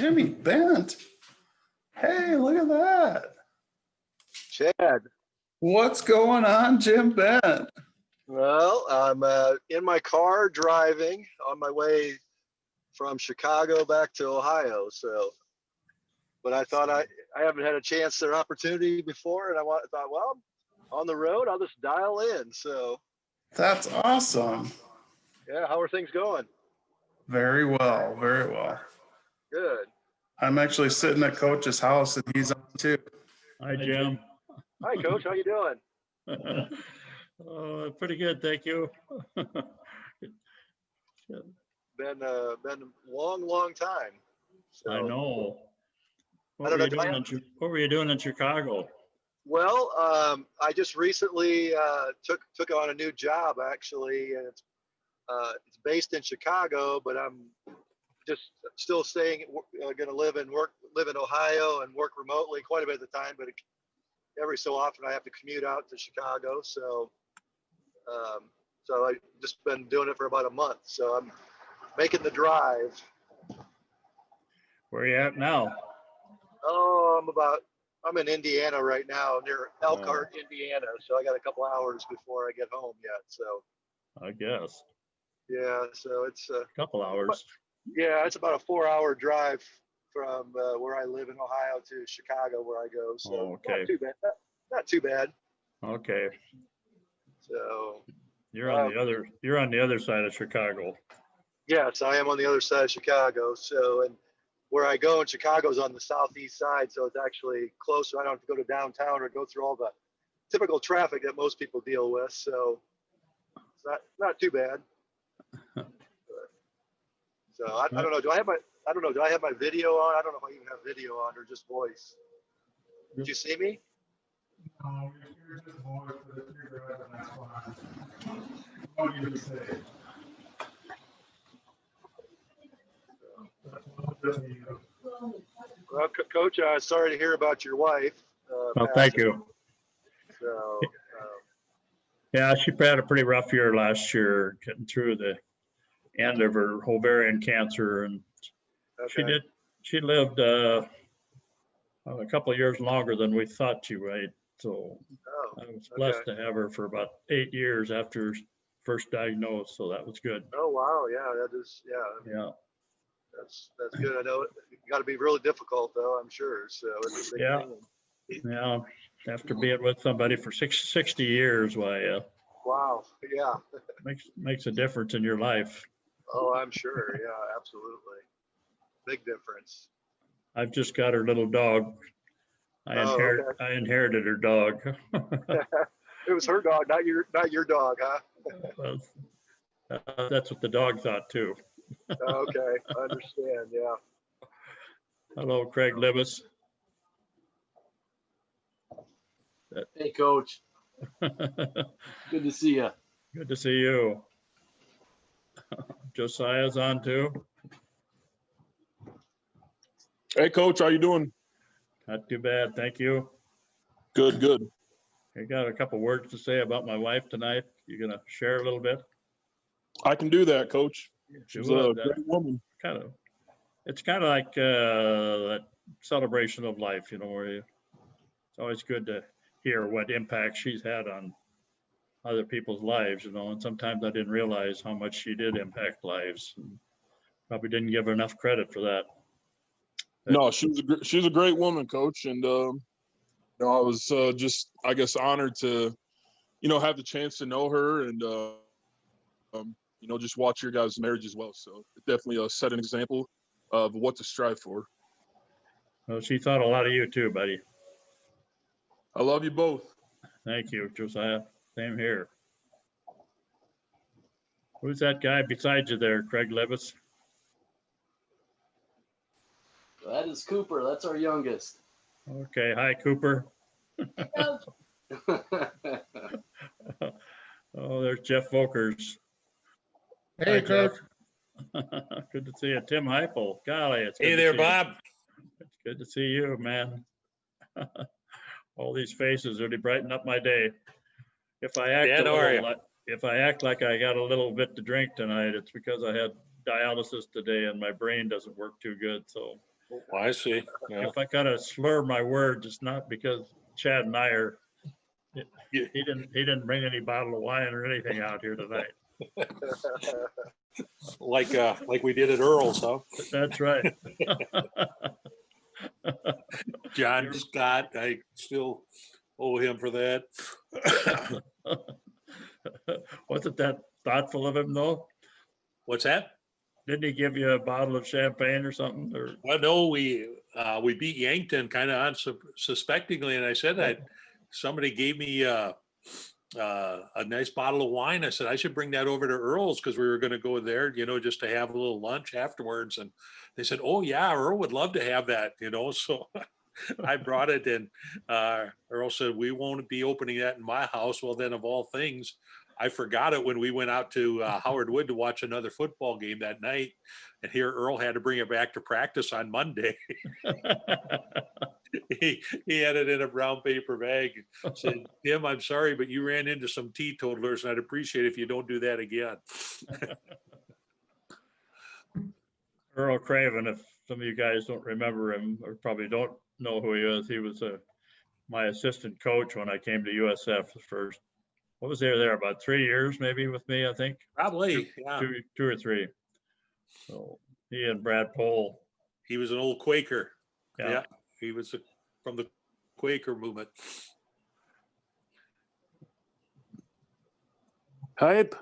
Jimmy Bent. Hey, look at that. Chad. What's going on, Jim Bent? Well, I'm in my car driving on my way from Chicago back to Ohio. But I thought I haven't had a chance or opportunity before, and thought, well, on the road, I'll just dial in. So that's awesome. Yeah, how are things going? Very well, very well. Good. I'm actually sitting at Coach's house, and he's on too. Hi, Jim. Hi, Coach. How you doing? Pretty good, thank you. Been a long time. So, I know. I don't know. What were you doing in Chicago? Well, I just recently took on a new job actually, and it's based in Chicago, but I'm just still staying, going to live in Ohio and work remotely quite a bit of the time, but every so often I have to commute out to Chicago. So I just been doing it for about a month. So I'm making the drive. Where are you at now? Oh, I'm in Indiana right now, near Elkhart, Indiana. So I got a couple hours before I get home yet. So I guess. Yeah, so it's a couple hours. Yeah, it's about a 4-hour drive from where I live in Ohio to Chicago, where I go. So okay. Not too bad. Not too bad. Okay. So you're on the other side of Chicago. Yes, I am on the other side of Chicago. So, and where I go in Chicago is on the southeast side, so it's actually closer. I don't have to go to downtown or go through all the typical traffic that most people deal with. So it's not too bad. So I don't know. Do I have my video on? I don't know if I even have video on or just voice. Did you see me? No, you're just voice, but if you're good, then that's fine. What do you say? Well, Coach, sorry to hear about your wife. Well, thank you. So, yeah, she had a pretty rough year last year, getting through the end of her ovarian cancer, and okay. she lived a couple of years longer than we thought she would. So I was blessed to have her for about 8 years after first diagnosed. So that was good. Oh wow, yeah, that is, yeah. Yeah. That's good. I know it got to be really difficult though, I'm sure. So it's a big thing. Yeah. After being with somebody for 60 years, why? Wow. Yeah. makes a difference in your life. Oh, I'm sure. Yeah, absolutely. Big difference. I've just got her little dog. I inherited her dog. It was her dog, not your dog, huh? Well, that's what the dog thought too. Okay, I understand. Yeah. Hello, Craig Libis. Hey, Coach. Good to see you. Good to see you. Josiah's on too. Hey, Coach, how you doing? Not too bad, thank you. Good, good. I got a couple words to say about my wife tonight. You gonna share a little bit? I can do that, Coach. She's a great woman. It's kind of like that celebration of life, where it's always good to hear what impact she's had on other people's lives, and sometimes I didn't realize how much she did impact lives. And probably didn't give her enough credit for that. No, she's a great woman, Coach, and I was just, I guess, honored to, have the chance to know her and just watch your guys' marriage as well. So it definitely set an example of what to strive for. Well, she thought a lot of you too, buddy. I love you both. Thank you, Josiah. Same here. Who's that guy beside you there, Craig Levis? That is Cooper. That's our youngest. Okay. Hi, Cooper. Oh, there's Jeff Volkers. Hey, Coach. Good to see you. Tim Heupel. Golly, it's good Hey there, Bob. It's good to see you, man. All these faces really brighten up my day. If I act like I got a little bit to drink tonight, it's because I had dialysis today and my brain doesn't work too good. So Oh, I see. Yeah. If I gotta slur my words, it's not because Chad and I are, Yeah. he didn't bring any bottle of wine or anything out here tonight. Like we did at Earl's, huh? That's right. John Scott, I still owe him for that. Wasn't that thoughtful of him though? What's that? Didn't he give you a bottle of champagne or something? Or Well, no, we beat Yankton kind of unsuspectingly, and I said that somebody gave me a nice bottle of wine. I said I should bring that over to Earl's because we were going to go there, just to have a little lunch afterwards. And they said, "Oh yeah, Earl would love to have that," So I brought it, and Earl said, "We won't be opening that in my house." Well, then of all things, I forgot it when we went out to Howard Wood to watch another football game that night. And here Earl had to bring it back to practice on Monday. He had it in a brown paper bag. Said, "Tim, I'm sorry, but you ran into some teetotalers, and I'd appreciate it if you don't do that again." Earl Craven, if some of you guys don't remember him or probably don't know who he is, he was my assistant coach when I came to USF the first. What was there about 3 years maybe with me, I think. Probably, yeah. Two or three. So he and Brad Pohl. He was an old Quaker. Yeah. Yeah, he was from the Quaker movement. Hype.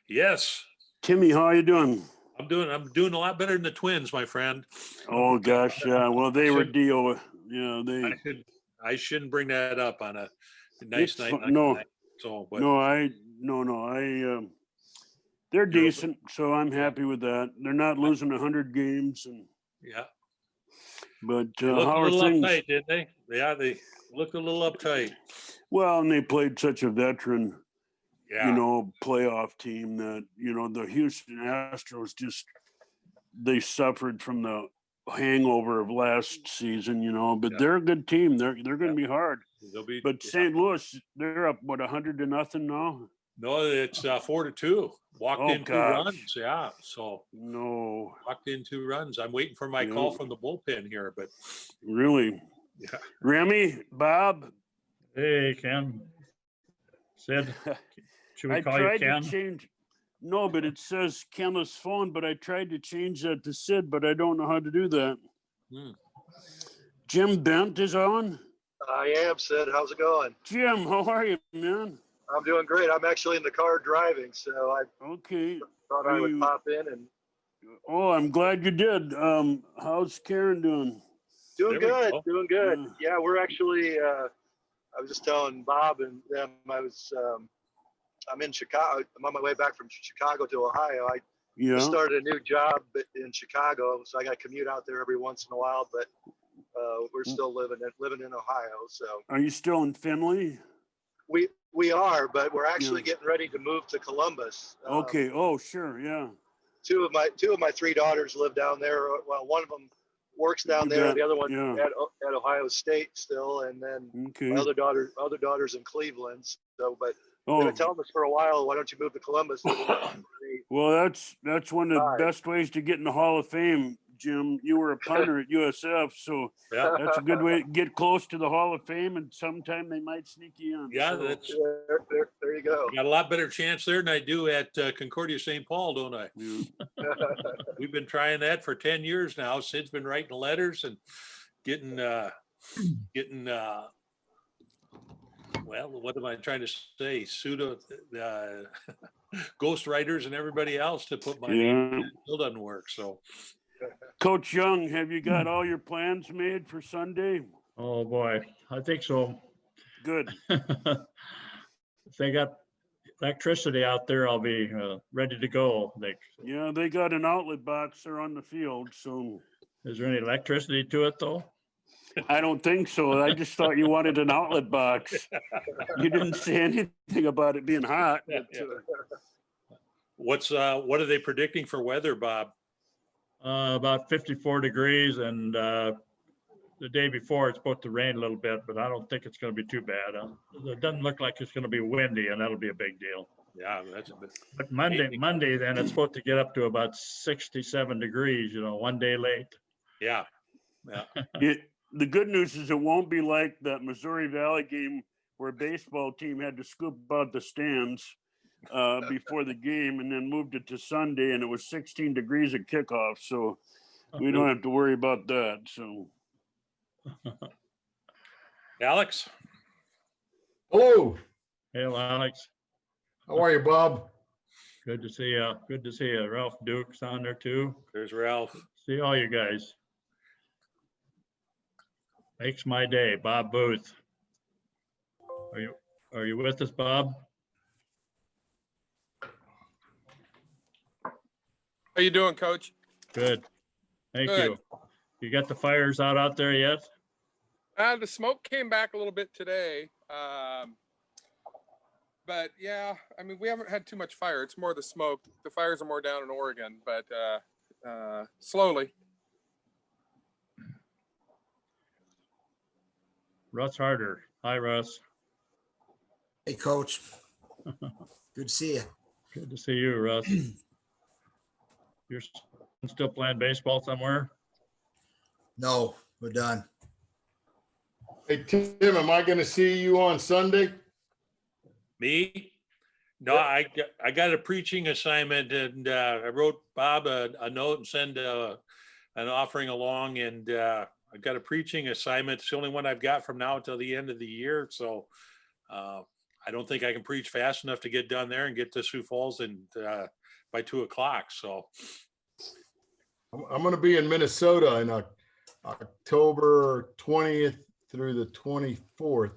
Yes, Timmy, how you doing? I'm doing a lot better than the Twins, my friend. Oh gosh, yeah. Well, they were deal. Yeah, they. I shouldn't bring that up on a nice It's night. fu- like no. tonight. So, but They're decent, so I'm happy with that. They're not losing 100 games, yeah, but they looked a how are little things? uptight, didn't they? Yeah, they looked a little uptight. Well, and they played such a veteran, Yeah, playoff team that the Houston Astros they suffered from the hangover of last season, but Yeah. they're a good team. They're going to be hard. they'll be. But yeah. St. Louis, they're up 100-0 now. No, it's 4-2. Walked Oh, in 2 gosh. runs. Yeah, so No, walked in 2 runs. I'm waiting for my Yeah. call from the bullpen here, but really. yeah. Remy, Bob, Hey, Ken. Sid, should we I call you tried Ken? to change. No, but it says Ken's phone, but I tried to change that to Sid, but I don't know how to do that. Hmm. Jim Bent is on. I am, Sid. How's it going? Jim, how are you, man? I'm doing great. I'm actually in the car driving, so I Okay. thought I Are would you- pop in and Oh, I'm glad you did. How's Karen doing? doing There we good, go. doing good. Yeah. Yeah, we're actually. I was just telling Bob and them I'm in Chicago. I'm on my way back from Chicago to Ohio. I Yeah. just started a new job in Chicago, so I got to commute out there every once in a while. But we're still living in Ohio, so Are you still in Finley? we are. But we're actually getting ready to move to Columbus. Okay. Oh, sure. Yeah. Two of my 3 daughters live down there. Well, one of them works down You there. bet. The other one Yeah. at Ohio State still, and then Okay. my other daughter's in Cleveland. So, but they've Oh, been telling us for a while, why don't you move to Columbus? well, that's one of the Right. best ways to get in the Hall of Fame, Jim. You were a punter at USF, so Yeah, that's a good way to get close to the Hall of Fame, and sometime they might sneak you in. yeah, so. that's there you go. got a lot better chance there than I do at Concordia St. Paul, don't I? Yeah. We've been trying that for 10 years now. Sid's been writing letters and getting well, what am I trying to say? Pseudo ghost writers and everybody else to put my name. Yeah. It still doesn't work. So Coach Young, have you got all your plans made for Sunday? Oh, boy, I think so. Good. If they got electricity out there, I'll be ready to go. Yeah, they got an outlet box there on the field, so Is there any electricity to it though? I don't think so. I just thought you wanted an outlet box. You didn't say anything about it being hot. Yeah, yeah. What are they predicting for weather, Bob? About 54 degrees, and the day before it's supposed to rain a little bit, but I don't think it's going to be too bad. It doesn't look like it's going to be windy, and that'll be a big deal. Yeah, that's a bit. But Monday, then it's supposed to get up to about 67 degrees. One day late. Yeah, Yeah. The good news is it won't be like that Missouri Valley game where a baseball team had to scoop out the stands before the game and then moved it to Sunday, and it was 16 degrees at kickoff. So we don't have to worry about that. So Alex, Hello, Hey, Alex, how are you, Bob? good to see you. Good to see you. Ralph Duke's on there too. there's Ralph. See all you guys. Makes my day. Bob Booth. Are you with us, Bob? How you doing, Coach? Good. Thank Good. you. You got the fires out there yet? The smoke came back a little bit today, but yeah, I mean we haven't had too much fire. It's more the smoke. The fires are more down in Oregon, but slowly. Russ Harder. Hi, Russ. Hey, Coach. Good to see you. Good to see you, Russ. You're still playing baseball somewhere? No, we're done. Hey, Tim, am I going to see you on Sunday? Me? No, I got a preaching assignment, and I wrote Bob a note and send an offering along, and I've got a preaching assignment. It's the only one I've got from now until the end of the year. So I don't think I can preach fast enough to get done there and get to Sioux Falls and by 2:00. So I'm going to be in Minnesota in October 20th through the 24th.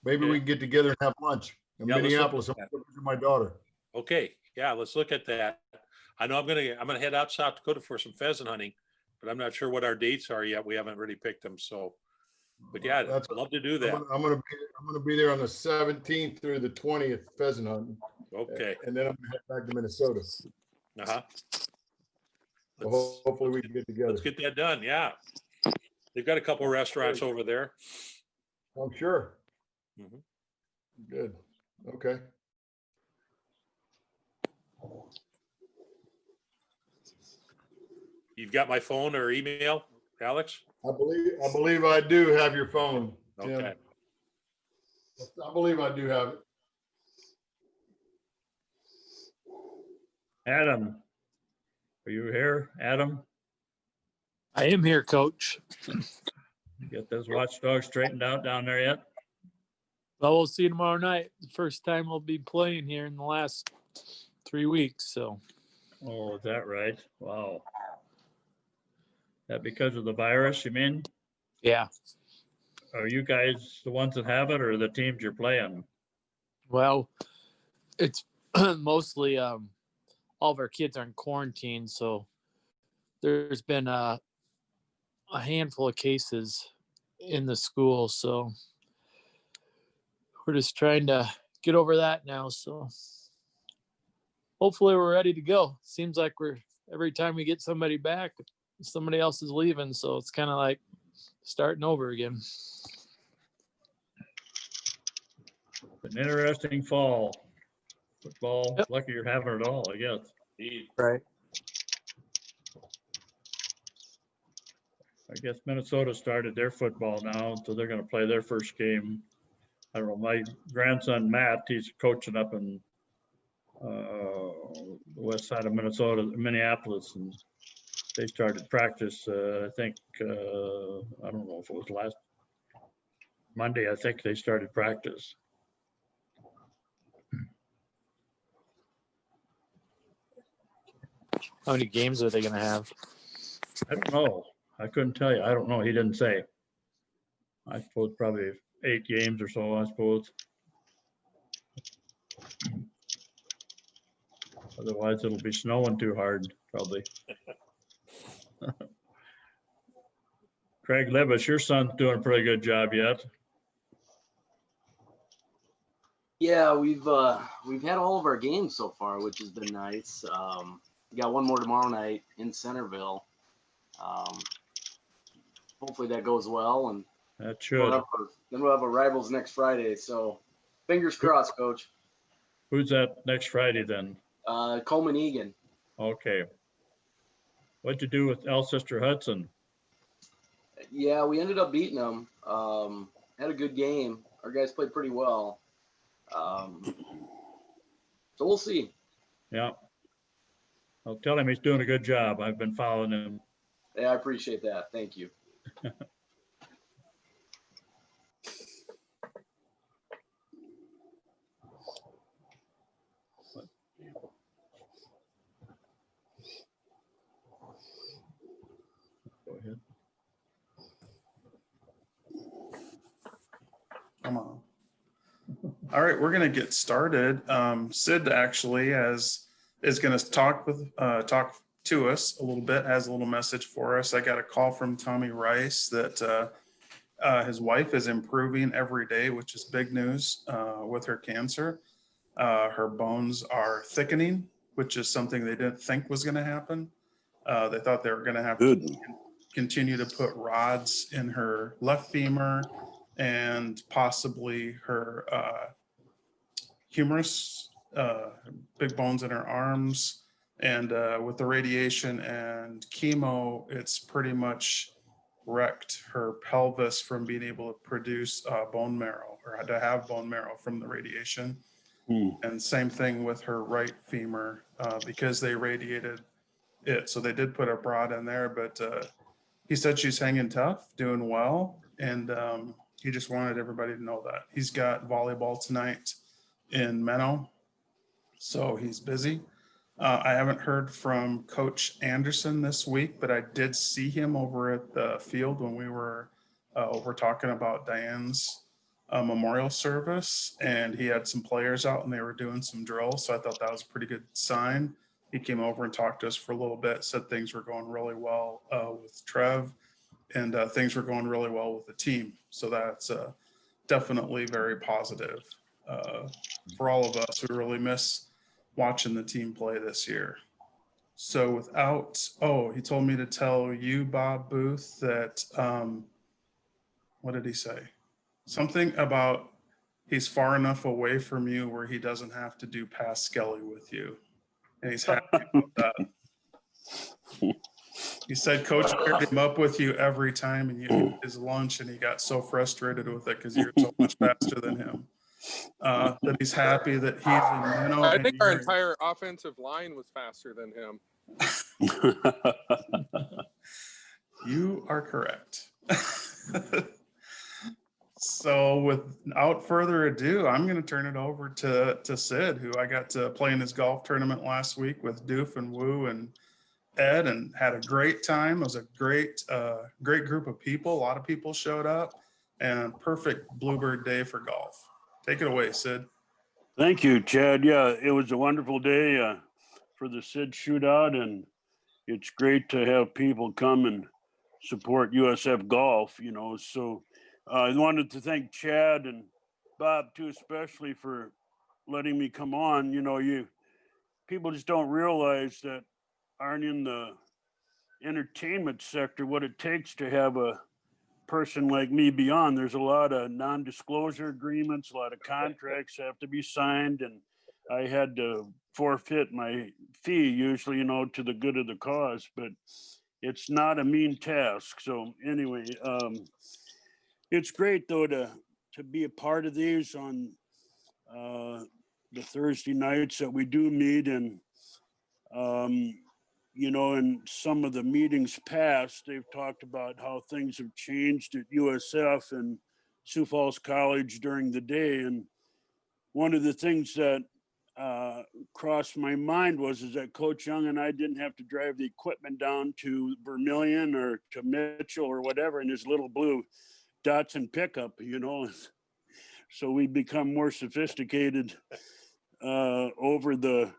Maybe we can get together and have lunch in Yeah, let's look Minneapolis. at I'm that. going to visit my daughter. okay, yeah, let's look at that. I know I'm gonna head out South Dakota for some pheasant hunting, but I'm not sure what our dates are yet. We haven't really picked them. So, but yeah, That's- I'd love to do that. I'm going to be there on the 17th through the 20th pheasant hunting. Okay. And then I'm going to head back to Minnesota. Uh-huh. So Let's, hopefully we can get together. let's get that done. Yeah. They've got a couple restaurants over there. I'm sure. Mhm. Good. Okay. You've got my phone or email, Alex? I believe I do have your phone, Tim. Okay. I believe I do have it. Adam, are you here, Adam? I am here, Coach. You get those watchdogs straightened out down there yet? Well, we'll see you tomorrow night. The first time we'll be playing here in the last 3 weeks. So, Oh, is that right? Wow. That because of the virus, you mean? yeah. Are you guys the ones that have it or the teams you're playing? Well, it's mostly all of our kids are in quarantine. So there's been a handful of cases in the school. So we're just trying to get over that now. So hopefully we're ready to go. Seems like every time we get somebody back, somebody else is leaving. So it's kind of like starting over again. An interesting fall. Football, Yep. lucky you're having it all, I guess. Right. I guess Minnesota started their football now, so they're gonna play their first game. I don't know, my grandson Matt, he's coaching up in the west side of Minnesota, Minneapolis, and they started practice, I think, I don't know if it was last Monday, I think they started practice. How many games are they going to have? I don't know. I couldn't tell you. I don't know. He didn't say. I suppose probably 8 games or so, I suppose. Otherwise, it'll be snowing too hard, probably. Craig Levis, your son's doing a pretty good job yet. Yeah, we've had all of our games so far, which has been nice. We got one more tomorrow night in Centerville. Hopefully that goes well, and That should. then we'll have a rivals next Friday. So fingers crossed, Coach. Who's that next Friday then? Coleman Egan. Okay. What'd you do with Alcester Hudson? Yeah, we ended up beating them. Had a good game. Our guys played pretty well. So we'll see. Yeah. I'll tell him he's doing a good job. I've been following him. Yeah, I appreciate that. Thank you. Go ahead. Come on. All right, we're going to get started. Sid actually is going to talk to us a little bit, has a little message for us. I got a call from Tommy Rice that his wife is improving every day, which is big news with her cancer. Her bones are thickening, which is something they didn't think was going to happen. They thought they were going to have to continue to put rods in her left femur and possibly her humerus, big bones in her arms. And with the radiation and chemo, it's pretty much wrecked her pelvis from being able to produce bone marrow or to have bone marrow from the radiation. And same thing with her right femur because they radiated it. So they did put a rod in there, but he said she's hanging tough, doing well. And he just wanted everybody to know that. He's got volleyball tonight in Menno, so he's busy. I haven't heard from Coach Anderson this week, but I did see him over at the field when we were talking about Diane's memorial service, and he had some players out and they were doing some drills. So I thought that was a pretty good sign. He came over and talked to us for a little bit, said things were going really well with Trev, and things were going really well with the team. So that's definitely very positive for all of us who really miss watching the team play this year. So he told me to tell you, Bob Booth, that, what did he say? Something about he's far enough away from you where he doesn't have to do Pass Skelly with you. And he's happy about that. He said Coach paired him up with you every time and you ate his lunch, and he got so frustrated with it because you're so much faster than him. That he's happy that he's in Menno. I think our entire offensive line was faster than him. You are correct. So without further ado, I'm going to turn it over to Sid, who I got to play in his golf tournament last week with Doof and Woo and Ed, and had a great time. It was a great group of people. A lot of people showed up, and perfect Bluebird day for golf. Take it away, Sid. Thank you, Chad. Yeah, it was a wonderful day for the Sid shootout, and it's great to have people come and support USF golf, So I wanted to thank Chad and Bob too, especially for letting me come on. People just don't realize that aren't in the entertainment sector what it takes to have a person like me be on. There's a lot of non-disclosure agreements, a lot of contracts have to be signed, and I had to forfeit my fee usually, to the good of the cause, but it's not a mean task. So anyway, it's great though to be a part of these on the Thursday nights that we do meet. And in some of the meetings past, they've talked about how things have changed at USF and Sioux Falls College during the day. And one of the things that crossed my mind was that Coach Young and I didn't have to drive the equipment down to Vermillion or to Mitchell or whatever in his little blue Datsun pickup, So we become more sophisticated over the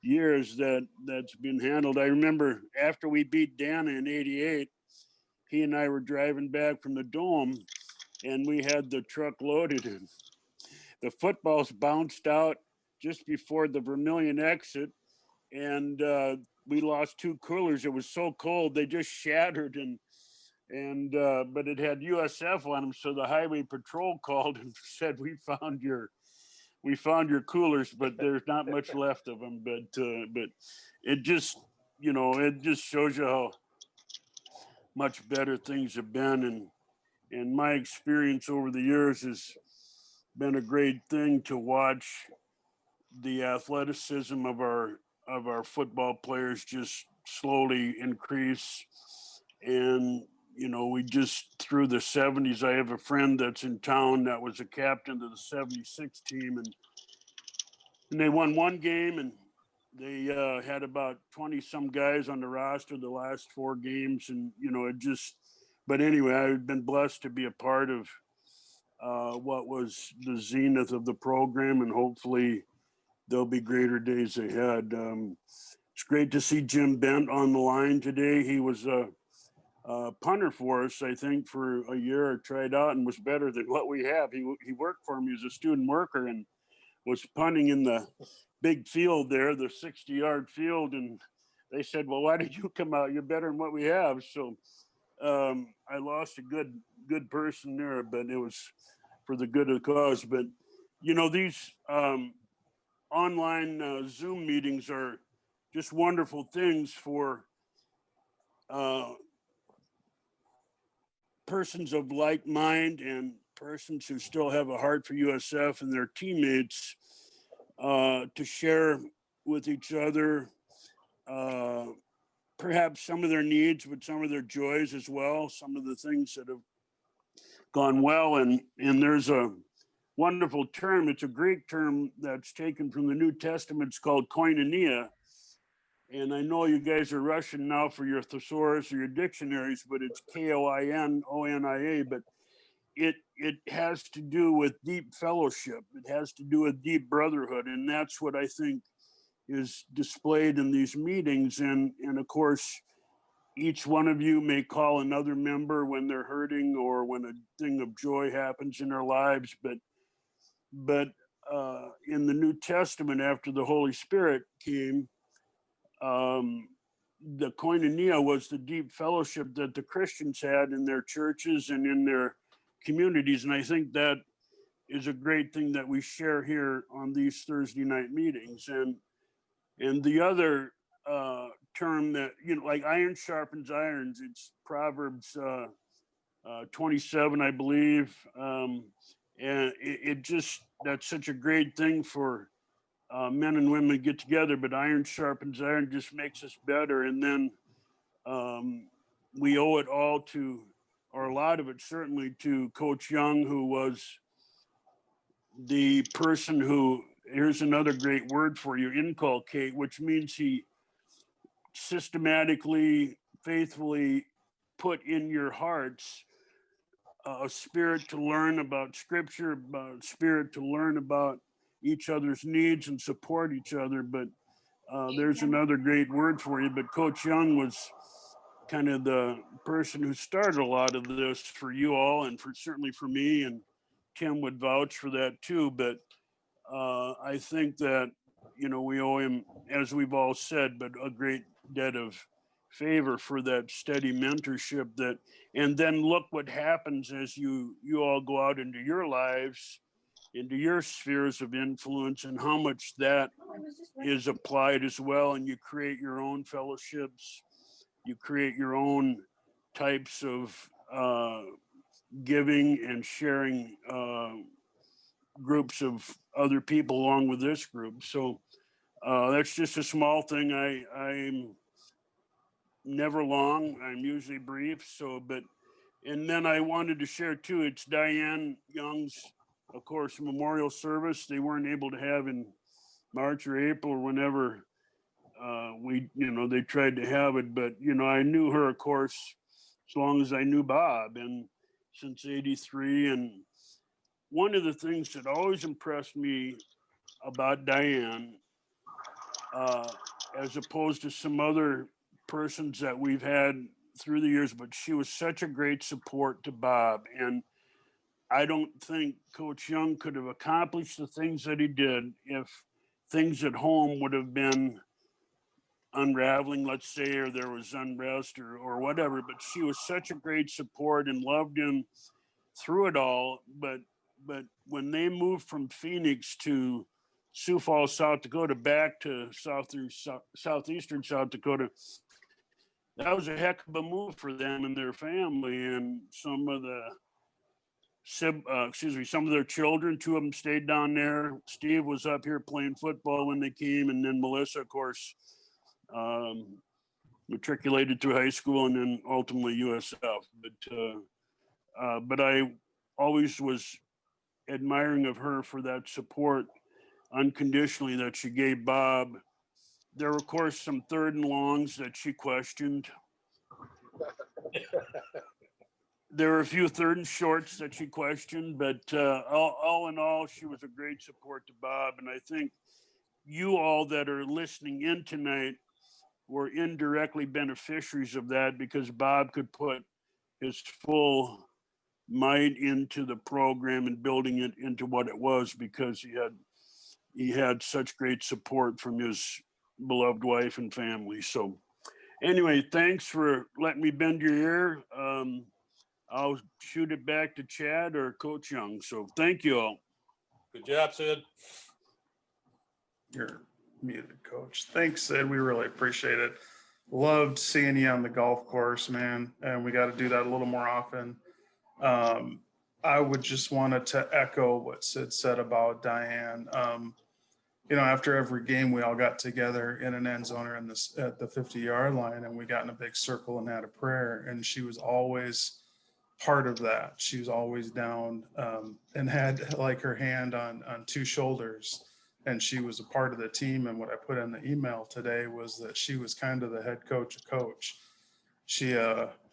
years that's been handled. I remember after we beat Dana in '88, he and I were driving back from the Dome, and we had the truck loaded, and the footballs bounced out just before the Vermillion exit, and we lost 2 coolers. It was so cold they just shattered, and but it had USF on them, so the highway patrol called and said, we found your coolers, but there's not much left of them. But it just, it just shows you how much better things have been. And my experience over the years has been a great thing to watch the athleticism of our football players just slowly increase. And we just through the 70s, I have a friend that's in town that was a captain of the 76 team, and they won one game, and they had about 20 some guys on the roster the last 4 games. And it just, but anyway, I've been blessed to be a part of what was the zenith of the program, and hopefully there'll be greater days ahead. It's great to see Jim Bent on the line today. He was a punter for us, I think, for a year, tried out and was better than what we have. He worked for me as a student worker and was punting in the big field there, the 60-yard field. And they said, well, why did you come out? You're better than what we have. So I lost a good person there, but it was for the good of the cause. But, these online Zoom meetings are just wonderful things for persons of like mind and persons who still have a heart for USF and their teammates to share with each other perhaps some of their needs, but some of their joys as well, some of the things that have gone well. And there's a wonderful term, it's a Greek term that's taken from the New Testament. It's called koinonia. And I know you guys are rushing now for your thesaurus or your dictionaries, but it's Koinonia, but it has to do with deep fellowship. It has to do with deep brotherhood. And that's what I think is displayed in these meetings. And of course, each one of you may call another member when they're hurting or when a thing of joy happens in their lives. But in the New Testament, after the Holy Spirit came, the koinonia was the deep fellowship that the Christians had in their churches and in their communities. And I think that is a great thing that we share here on these Thursday night meetings. And the other term that, like iron sharpens irons, it's Proverbs 27, I believe. And it just, that's such a great thing for men and women to get together, but iron sharpens iron, just makes us better. And then we owe it all to, or a lot of it certainly, to Coach Young, who was the person who, here's another great word for you, inculcate, which means he systematically, faithfully put in your hearts a spirit to learn about scripture, about spirit to learn about each other's needs and support each other. But there's another great word for you. But Coach Young was kind of the person who started a lot of this for you all, and certainly for me, and Tim would vouch for that too. But I think that, we owe him, as we've all said, but a great debt of favor for that steady mentorship. And then look what happens as you all go out into your lives, into your spheres of influence, and how much that is applied as well. And you create your own fellowships, you create your own types of giving and sharing groups of other people along with this group. So that's just a small thing. I'm never long, I'm usually brief. And then I wanted to share too, it's Diane Young's, of course, memorial service they weren't able to have in March or April or whenever they tried to have it. But, I knew her, of course, as long as I knew Bob, and since '83. And one of the things that always impressed me about Diane, as opposed to some other persons that we've had through the years, but she was such a great support to Bob. And I don't think Coach Young could have accomplished the things that he did if things at home would have been unraveling, let's say, or there was unrest or whatever. But she was such a great support and loved him through it all. But when they moved from Phoenix to Sioux Falls, South Dakota, back to southeastern South Dakota, that was a heck of a move for them and their family. And some of their children, 2 of them stayed down there. Steve was up here playing football when they came, and then Melissa, of course, matriculated through high school and then ultimately USF. But I always was admiring of her for that support unconditionally that she gave Bob. There were, of course, some third and longs that she questioned. There were a few third and shorts that she questioned, but all in all, she was a great support to Bob. And I think you all that are listening in tonight were indirectly beneficiaries of that, because Bob could put his full might into the program and building it into what it was, because he had such great support from his beloved wife and family. So anyway, thanks for letting me bend your ear. I'll shoot it back to Chad or Coach Young. So thank you all. Good job, Sid. You're muted, Coach. Thanks, Sid. We really appreciate it. Loved seeing you on the golf course, man. And we got to do that a little more often. I would just wanted to echo what Sid said about Diane. After every game, we all got together in an end zone or at the 50-yard line, and we got in a big circle and had a prayer. And she was always part of that. She was always down and had like her hand on 2 shoulders, and she was a part of the team. And what I put in the email today was that she was kind of the head coach. She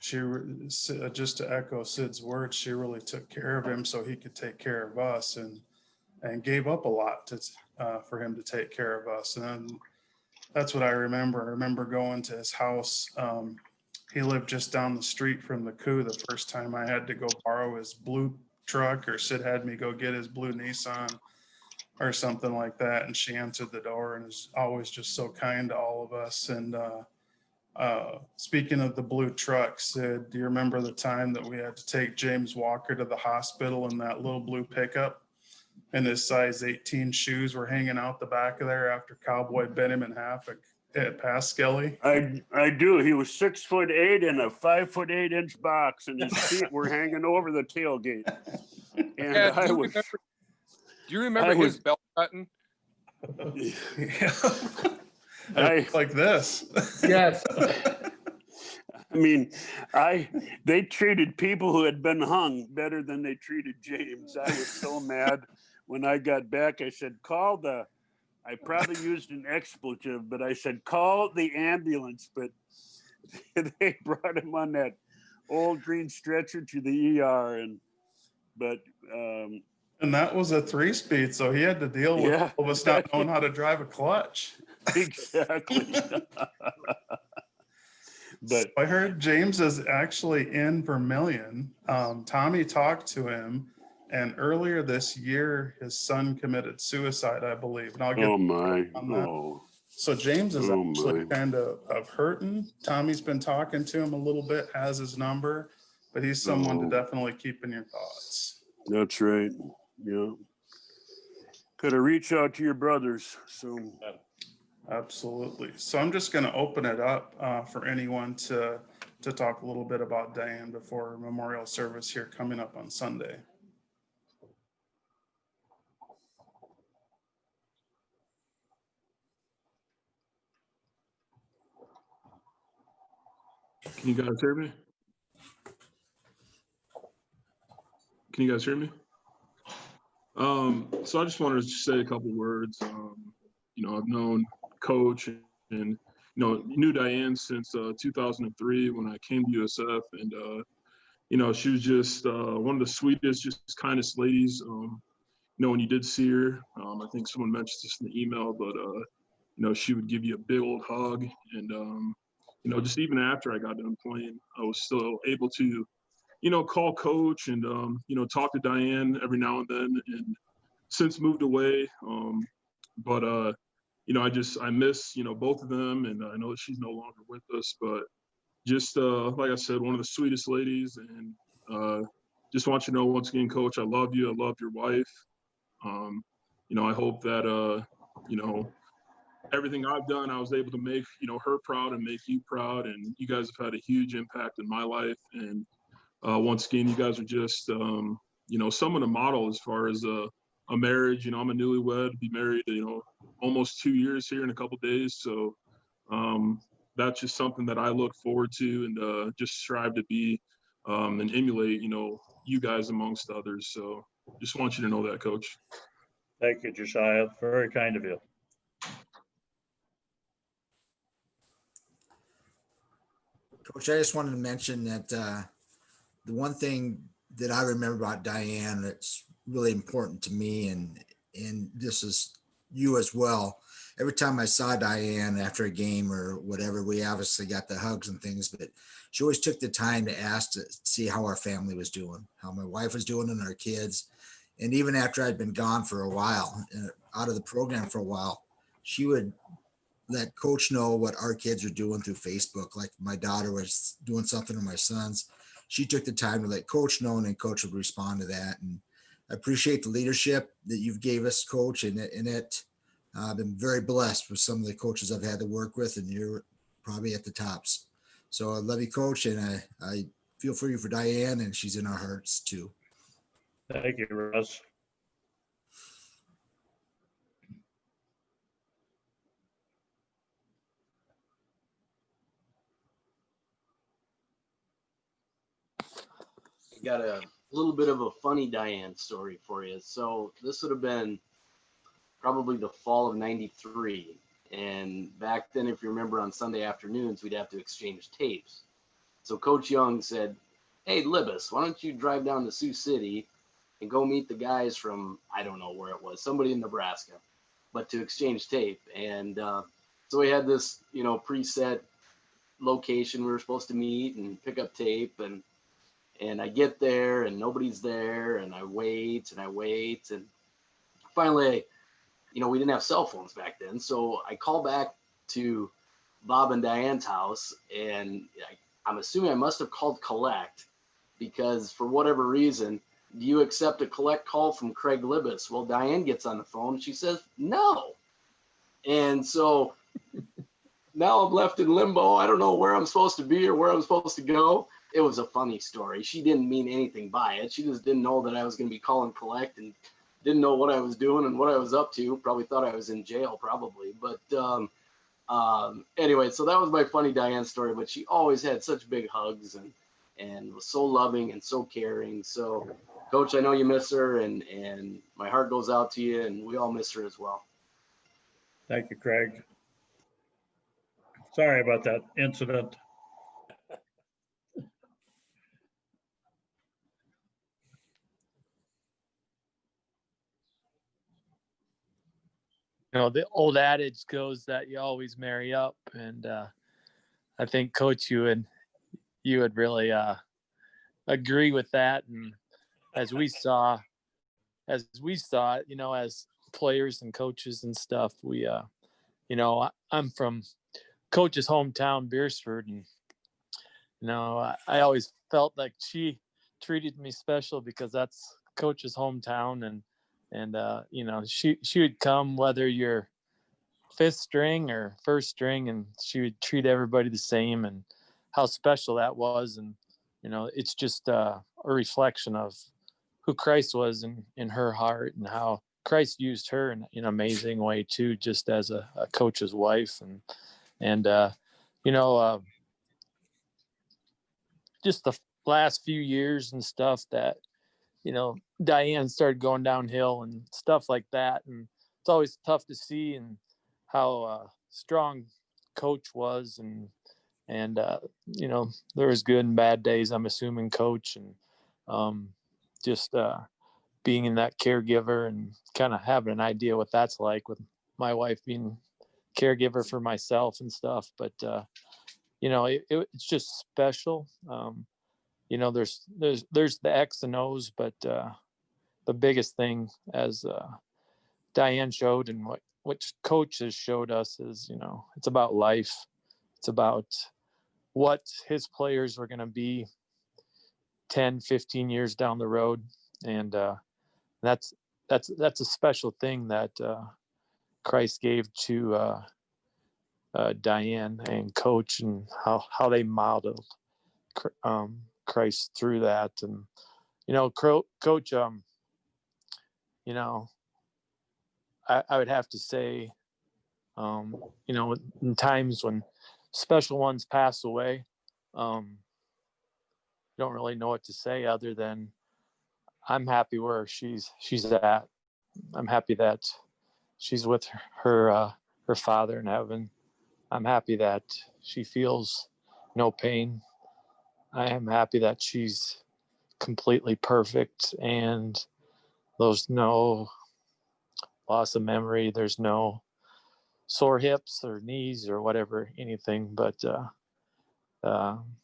just to echo Sid's words, she really took care of him so he could take care of us, and gave up a lot for him to take care of us. And that's what I remember. I remember going to his house. He lived just down the street from the coup the first time I had to go borrow his blue truck, or Sid had me go get his blue Nissan or something like that. And she answered the door and is always just so kind to all of us. And speaking of the blue truck, Sid, do you remember the time that we had to take James Walker to the hospital in that little blue pickup, and his size 18 shoes were hanging out the back of there after Cowboy bent him in half at Paskelly? I do. He was 6'8" in a 5'8" box, and his feet were hanging over the tailgate. And Yeah, do you remember his belt button? Like this. Yes. I mean, they treated people who had been hung better than they treated James. I was so mad when I got back. I said, I probably used an expletive, but I said, call the ambulance. But they brought him on that old green stretcher to the ER. And that was a 3-speed, so he had to deal with all of us not knowing how to drive a clutch. Exactly. But I heard James is actually in Vermilion. Tommy talked to him, and earlier this year, his son committed suicide, I believe. And I'll get on that. So James is actually kind of hurting. Tommy's been talking to him a little bit, has his number, but he's someone to definitely keep in your thoughts. That's right. Yeah. Could have reached out to your brothers. So. Absolutely. So I'm just going to open it up for anyone to talk a little bit about Diane before memorial service here coming up on Sunday. Can you guys hear me? Can you guys hear me? So I just wanted to say a couple words. I've known Coach and knew Diane since 2003 when I came to USF, and she was just one of the sweetest, just kindest ladies. When you did see her, I think someone mentioned this in the email, but she would give you a big old hug, and just even after I got done playing, I was still able to call Coach and talk to Diane every now and then, and since moved away, but I miss both of them, and I know that she's no longer with us, but just like I said, one of the sweetest ladies, and just want you to know once again, Coach, I love you. I love your wife. I hope that everything I've done, I was able to make, her proud and make you proud. And you guys have had a huge impact in my life. And once again, you guys are just, someone to model as far as a marriage. I'm a newlywed, be married, almost 2 years here in a couple days. So that's just something that I look forward to and just strive to be and emulate, you guys amongst others. So just want you to know that, Coach. Thank you, Josiah. Very kind of you. Coach, I just wanted to mention that the one thing that I remember about Diane that's really important to me, and this is you as well. Every time I saw Diane after a game or whatever, we obviously got the hugs and things, but she always took the time to ask to see how our family was doing, how my wife was doing and our kids. And even after I'd been gone for a while, out of the program for a while, she would let Coach know what our kids are doing through Facebook. Like my daughter was doing something with my sons. She took the time to let Coach know, and then Coach would respond to that. And I appreciate the leadership that you've gave us, Coach, and I've been very blessed with some of the coaches I've had to work with, and you're probably at the tops. So I love you, Coach, and I feel for you for Diane, and she's in our hearts too. Thank you, Russ. I got a little bit of a funny Diane story for you. So this would have been probably the fall of '93. And back then, if you remember, on Sunday afternoons, we'd have to exchange tapes. So Coach Young said, "Hey, Libas, why don't you drive down to Sioux City and go meet the guys from," I don't know where it was, somebody in Nebraska, but to exchange tape. And so we had this, preset location we were supposed to meet and pick up tape. And I get there and nobody's there, and I wait. And finally, we didn't have cell phones back then. So I call back to Bob and Diane's house, and I'm assuming I must have called collect, because for whatever reason, do you accept a collect call from Craig Libas? Well, Diane gets on the phone. She says, no. And so now I'm left in limbo. I don't know where I'm supposed to be or where I'm supposed to go. It was a funny story. She didn't mean anything by it. She just didn't know that I was going to be calling collect, and didn't know what I was doing and what I was up to. Probably thought I was in jail, probably. But anyway, so that was my funny Diane story. But she always had such big hugs and was so loving and so caring. So, Coach, I know you miss her, and my heart goes out to you, and we all miss her as well. Thank you, Craig. Sorry about that incident. The old adage goes that you always marry up, and I think, Coach, you would really agree with that. And as we saw it, as players and coaches and stuff, we I'm from Coach's hometown, Beersford, and I always felt like she treated me special because that's Coach's hometown. And she would come whether you're fifth string or first string, and she would treat everybody the same, and how special that was. And it's just a reflection of who Christ was in her heart, and how Christ used her in an amazing way too, just as a coach's wife. And just the last few years and stuff that Diane started going downhill and stuff like that. And it's always tough to see, and how strong Coach was. And there was good and bad days, I'm assuming, Coach. And just being in that caregiver and kind of having an idea what that's like, with my wife being caregiver for myself and stuff. But, it's just special. There's the X and O's, but the biggest thing, as Diane showed, and what Coach has showed us, is it's about life. It's about what his players are going to be 10, 15 years down the road. And that's a special thing that Christ gave to Diane and Coach, and how they modeled Christ through that. And Coach, I would have to say, in times when special ones pass away, don't really know what to say other than I'm happy where she's at. I'm happy that she's with her father in heaven. I'm happy that she feels no pain. I am happy that she's completely perfect and there's no loss of memory. There's no sore hips or knees or whatever, anything, but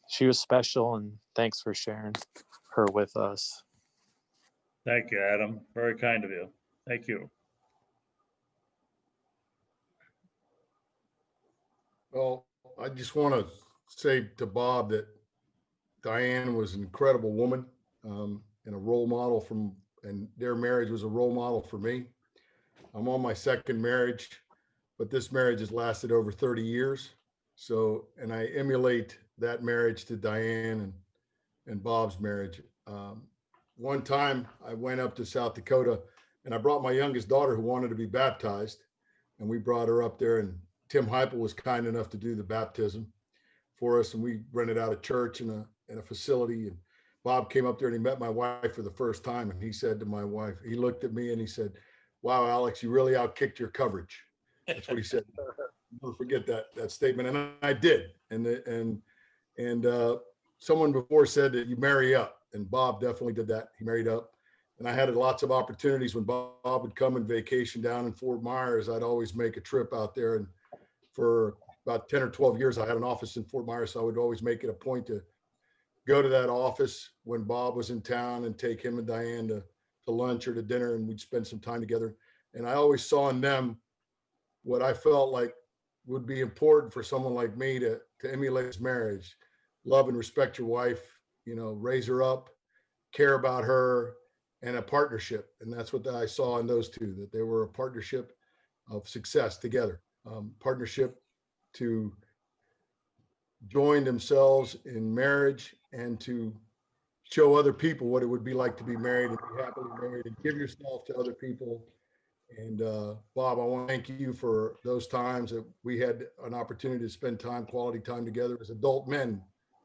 she was special, and thanks for sharing her with us. Thank you, Adam. Very kind of you. Thank you. Well, I just want to say to Bob that Diane was an incredible woman, and a role model and their marriage was a role model for me. I'm on my second marriage, but this marriage has lasted over 30 years. So, and I emulate that marriage to Diane and Bob's marriage. One time I went up to South Dakota and I brought my youngest daughter who wanted to be baptized, and we brought her up there, and Tim Heupel was kind enough to do the baptism for us. And we rented out a church in a facility, and Bob came up there and he met my wife for the first time. And he said to my wife, he looked at me and he said, "Wow, Alex, you really outkicked your coverage." That's what he said. I'll never forget that statement. And I did. And someone before said that you marry up, and Bob definitely did that. He married up. And I had lots of opportunities when Bob would come and vacation down in Fort Myers. I'd always make a trip out there. And for about 10 or 12 years, I had an office in Fort Myers. So I would always make it a point to go to that office when Bob was in town and take him and Diane to lunch or to dinner, and we'd spend some time together. And I always saw in them what I felt like would be important for someone like me to emulate his marriage. Love and respect your wife, raise her up, care about her, and a partnership. And that's what I saw in those two, that they were a partnership of success together, partnership to join themselves in marriage and to show other people what it would be like to be married and be happily married and give yourself to other people. And Bob, I want to thank you for those times that we had an opportunity to spend quality time together as adult men,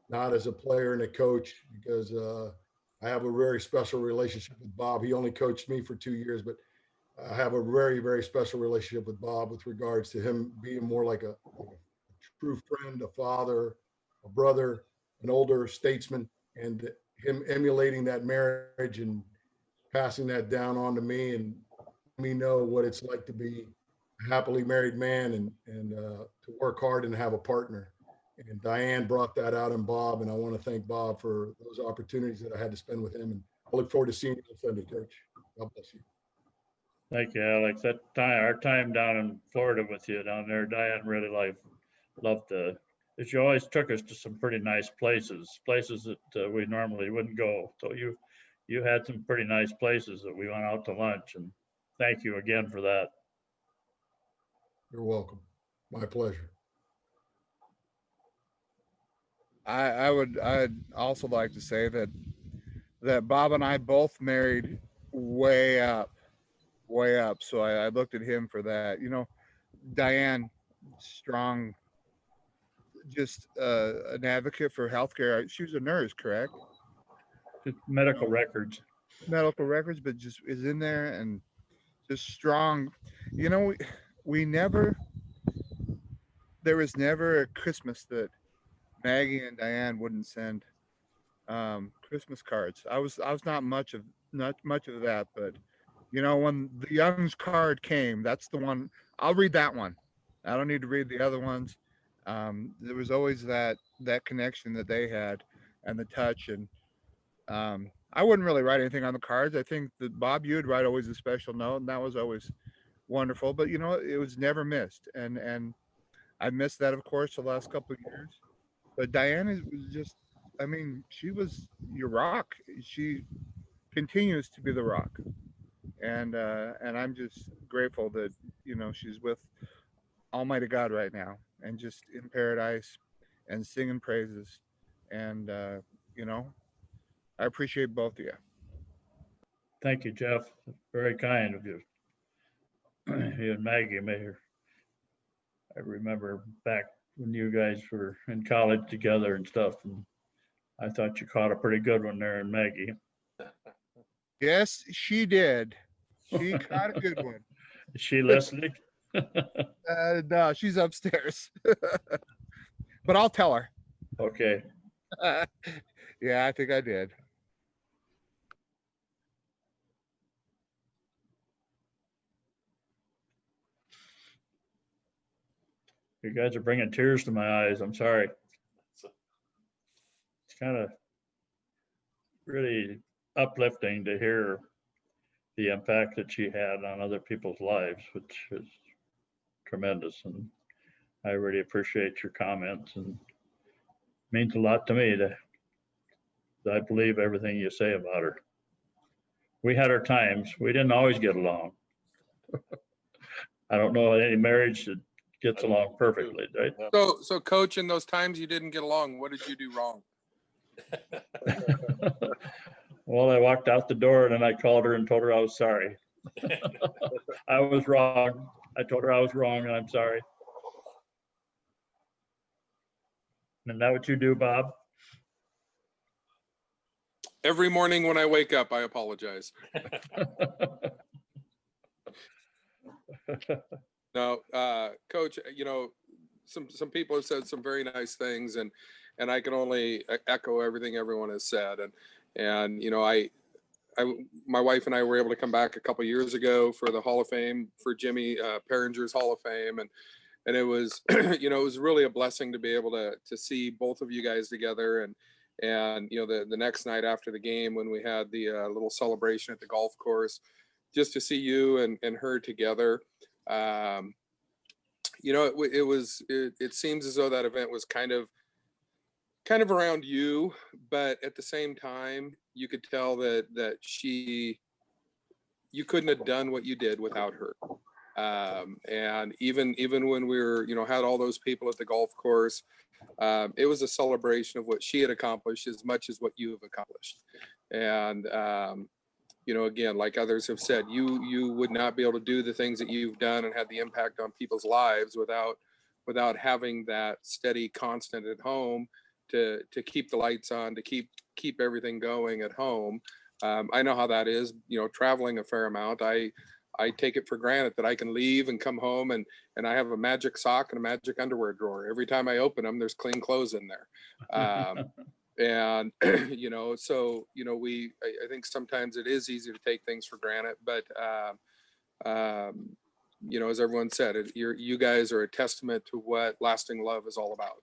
not as a player and a coach, because I have a very special relationship with Bob. He only coached me for 2 years, but I have a very, very special relationship with Bob with regards to him being more like a true friend, a father, a brother, an older statesman, and him emulating that marriage and passing that down on to me and me know what it's like to be a happily married man and to work hard and have a partner. And Diane brought that out in Bob, and I want to thank Bob for those opportunities that I had to spend with him. And I look forward to seeing you on Sunday, Coach. God bless you. Thank you, Alex. Our time down in Florida with you down there, Diane really loved that you always took us to some pretty nice places that we normally wouldn't go. So you had some pretty nice places that we went out to lunch, and thank you again for that. You're welcome. My pleasure. I'd also like to say that Bob and I both married way up. So I looked at him for that. Diane, strong, just an advocate for healthcare. She was a nurse, correct? Medical records, but just is in there and just strong. There was never a Christmas that Maggie and Diane wouldn't send Christmas cards. I was not much of that, but when the Young's card came, that's the one. I'll read that one. I don't need to read the other ones. There was always that connection that they had and the touch. And I wouldn't really write anything on the cards. I think that Bob, you would write always a special note, and that was always wonderful. But it was never missed, and I missed that, of course, the last couple of years. But Diane was just, she was your rock. She continues to be the rock, and I'm just grateful that she's with Almighty God right now. and just in paradise and singing praises. And, you know, I appreciate both of you. Thank you, Jeff. Very kind of you. You and Maggie, Mayor. I remember back when you guys were in college together and stuff, and I thought you caught a pretty good one there in Maggie. Yes, she did. She caught a good one. Is she listening? No, she's upstairs. But I'll tell her. Okay. Yeah, I think I did. You guys are bringing tears to my eyes. I'm sorry. It's kind of really uplifting to hear the impact that she had on other people's lives, which is tremendous. And I really appreciate your comments, and means a lot to me that I believe everything you say about her. We had our times. We didn't always get along. I don't know any marriage that gets along perfectly, right? So coach, in those times you didn't get along, what did you do wrong? Well, I walked out the door and then I called her and told her I was sorry. I was wrong. I told her I was wrong and I'm sorry. Isn't that what you do, Bob? Every morning when I wake up, I apologize. No, coach, you know, some people have said some very nice things, and I can only echo everything everyone has said. And you know, my wife and I were able to come back a couple years ago for the Hall of Fame, for Jimmy Perringer's Hall of Fame, and it was you know, it was really a blessing to be able to see both of you guys together. And you know, the next night after the game, when we had the little celebration at the golf course, just to see you and her together. You know, it seems as though that event was kind of around you, but at the same time, you could tell that you couldn't have done what you did without her. And even when we were, you know, had all those people at the golf course, it was a celebration of what she had accomplished as much as what you have accomplished. And you know, again, like others have said, you would not be able to do the things that you've done and had the impact on people's lives without having that steady constant at home to keep the lights on, to keep everything going at home. I know how that is, you know, traveling a fair amount. I take it for granted that I can leave and come home and I have a magic sock and a magic underwear drawer. Every time I open them, there's clean clothes in there. And, you know, so, you know, I think sometimes it is easy to take things for granted, but, you know, as everyone said, you guys are a testament to what lasting love is all about.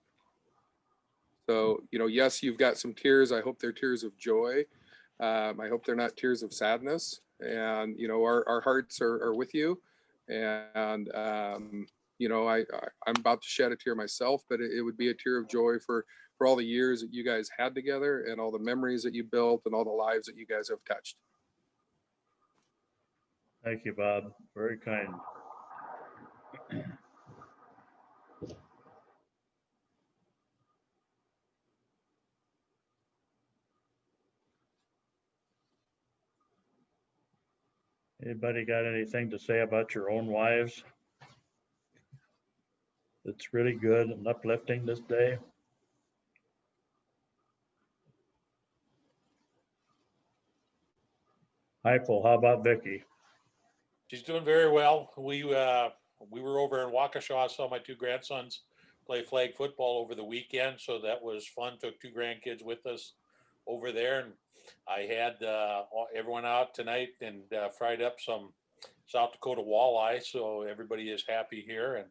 So, you know, yes, you've got some tears. I hope they're tears of joy. I hope they're not tears of sadness. And, you know, our hearts are with you. And, you know, I'm about to shed a tear myself, but it would be a tear of joy for all the years that you guys had together and all the memories that you built and all the lives that you guys have touched. Thank you, Bob. Very kind. Anybody got anything to say about your own wives? It's really good and uplifting this day. Heifel, how about Vicky? She's doing very well. We were over in Waukesha, saw my two grandsons play flag football over the weekend, so that was fun. Took two grandkids with us over there, and I had everyone out tonight and fried up some South Dakota walleye, so everybody is happy here. And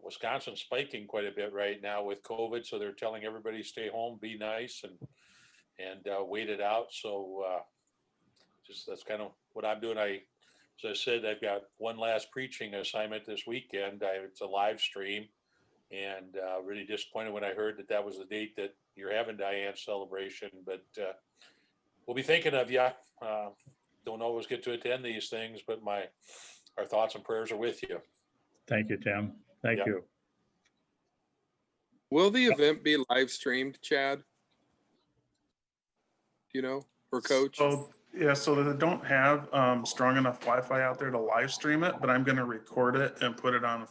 Wisconsin's spiking quite a bit right now with COVID, so they're telling everybody stay home, be nice, and wait it out. So just that's kind of what I'm doing. As I said, I've got one last preaching assignment this weekend. It's a live stream, and really disappointed when I heard that was the date that you're having Diane's celebration. But we'll be thinking of you. Don't always get to attend these things, but our thoughts and prayers are with you. Thank you, Tim. Thank you. Will the event be live streamed, Chad? Do you know, or coach? So, yeah, so they don't have strong enough Wi-Fi out there to live stream it, but I'm gonna record it and put it on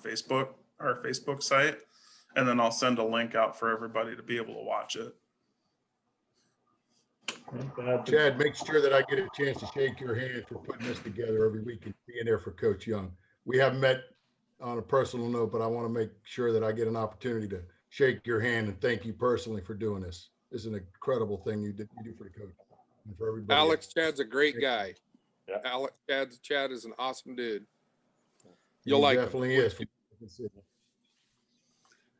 our Facebook site. And then I'll send a link out for everybody to be able to watch it. Chad, make sure that I get a chance to shake your hand for putting this together every week and being there for Coach Young. We haven't met on a personal note, but I want to make sure that I get an opportunity to shake your hand and thank you personally for doing this. This is an incredible thing you do for the coach and for everybody. Alex Chad's a great guy. Yeah. Alex Chad is an awesome dude. He You'll like him. definitely is.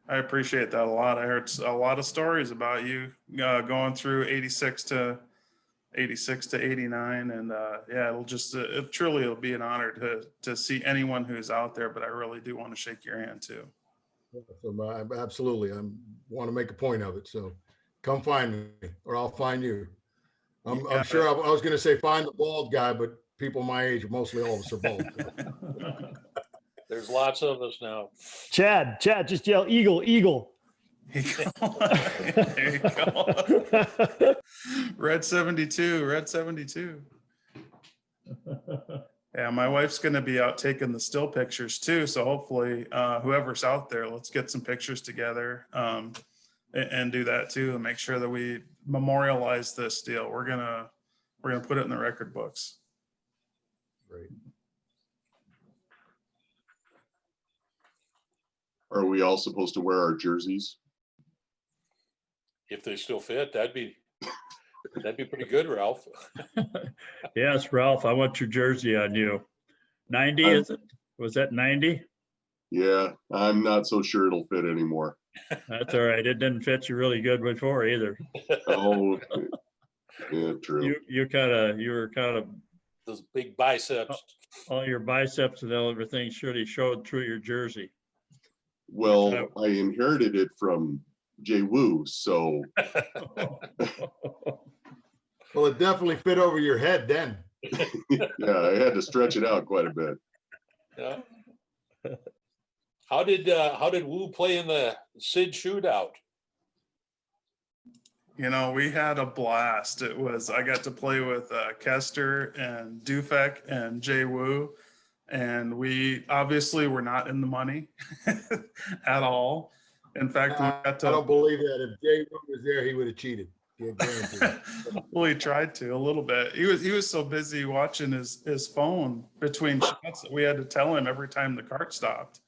I appreciate that a lot. I heard a lot of stories about you going through 86 to 89, and yeah, it'll be an honor to see anyone who's out there. But I really do want to shake your hand too. So absolutely, I want to make a point of it. So come find me, or I'll find you. I'm sure I was going to say find the bald guy, but people my age, mostly all of us are bald. There's lots of us now. Chad, just yell Eagle. There you go. Red 72. Yeah, my wife's going to be out taking the still pictures too. So hopefully whoever's out there, let's get some pictures together and do that too, and make sure that we memorialize this deal. We're gonna put it in the record books. Great. Are we all supposed to wear our jerseys? If they still fit, that'd be pretty good, Ralph. Yes, Ralph, I want your jersey on you. 90, is it? Was that 90? Yeah, I'm not so sure it'll fit anymore. That's all right. It didn't fit you really good before either. Oh, yeah, true. You were kind of Those big biceps. all your biceps and everything surely showed through your jersey. Well, I inherited it from Jay Wu, so. Well, it definitely fit over your head then. Yeah, I had to stretch it out quite a bit. Yeah. How did Wu play in the Sid shootout? You know, we had a blast. I got to play with Kester and Dufek and Jay Wu, and we obviously were not in the money at all. In fact, we got to. I don't believe that. If Jay Wu was there, he would have cheated. Well, he tried to a little bit. He was so busy watching his phone between shots that we had to tell him every time the cart stopped.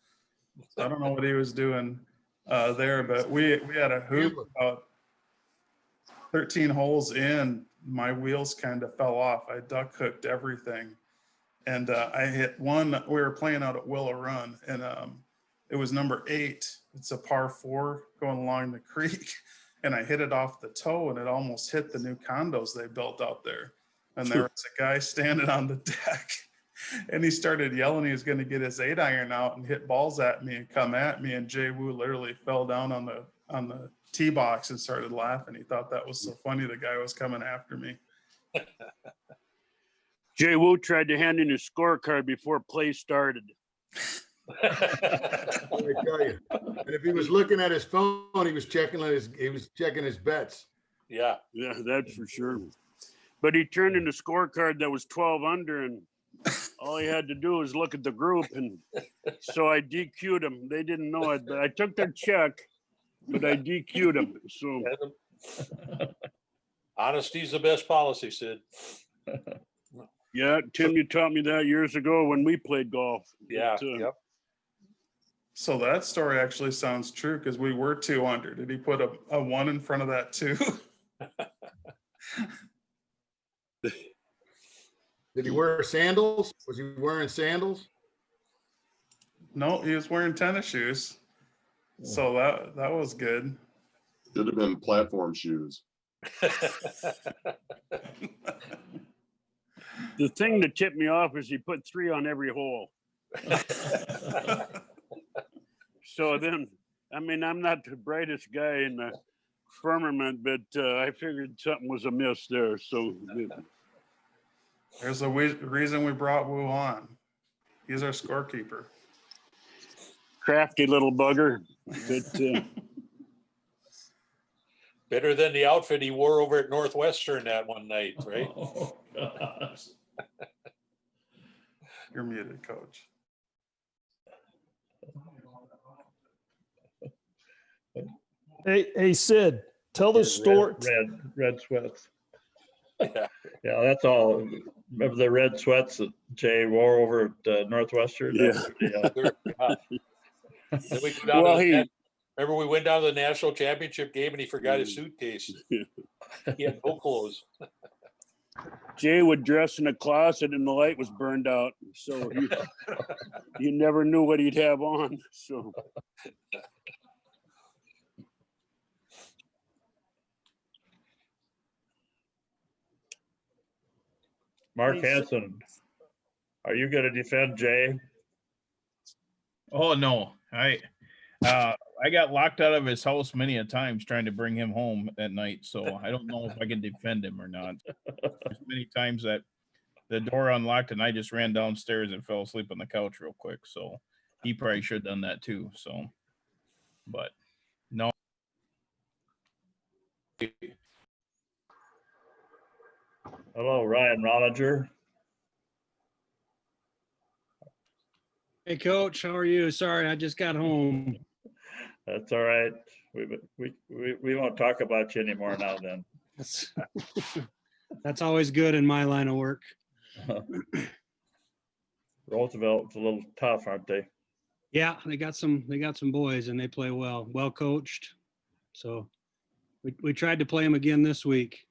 So I don't know what he was doing there, but we had a hoop about 13 holes in. My wheels kind of fell off. I duck hooked everything, and I hit one. We were playing out at Willow Run, and it was number 8. It's a par 4 going along the creek. And I hit it off the toe, and it almost hit the new condos they built out there. And there was a guy standing on the deck, and he started yelling he was going to get his 8-iron out and hit balls at me and come at me. And Jay Wu literally fell down on the tee box and started laughing. He thought that was so funny. The guy was coming after me. Jay Wu tried to hand in his scorecard before play started. I tell you. And if he was looking at his phone, he was checking his bets. Yeah, that's for sure. But he turned in a scorecard that was 12 under, and all he had to do was look at the group, and so I DQ'd him. They didn't know it, but I took their check, but I DQ'd him. So honesty's the best policy, Sid. Yeah, Tim, you taught me that years ago when we played golf. Yeah, But, yep. So that story actually sounds true because we were 2 under. Did he put a 1 in front of that too? Did he wear sandals? Was he wearing sandals? No, he was wearing tennis shoes. So that was good. Should have been platform shoes. The thing that tipped me off is he put 3 on every hole. So then, I mean, I'm not the brightest guy in the firmament, but I figured something was amiss there. So there's a reason we brought Wu on. He's our scorekeeper. Crafty little bugger. But Better than the outfit he wore over at Northwestern that one night, right? Oh, gosh. You're muted, coach. Hey, Sid, tell the Or story. Red sweats. Yeah. Yeah, that's all. Remember the red sweats that Jay wore over at Northwestern? That was pretty, Then we go down Well, to the, he- remember we went down to the national championship game and he forgot his suitcase. He had no clothes. Jay would dress in a closet and the light was burned out. So you never knew what he'd have on. So Mark Hanson, are you going to defend Jay? Oh no, I got locked out of his house many a times trying to bring him home at night, so I don't know if I can defend him or not. There's many times that the door unlocked and I just ran downstairs and fell asleep on the couch real quick. So he probably should have done that too. So, but no. Hello, Ryan Rollinger. Hey, Coach, how are you? Sorry, I just got home. That's all right. We won't talk about you anymore now then. That's always good in my line of work. Roosevelt's a little tough, aren't they? Yeah, they got some boys and they play well coached. So we tried to play them again this week.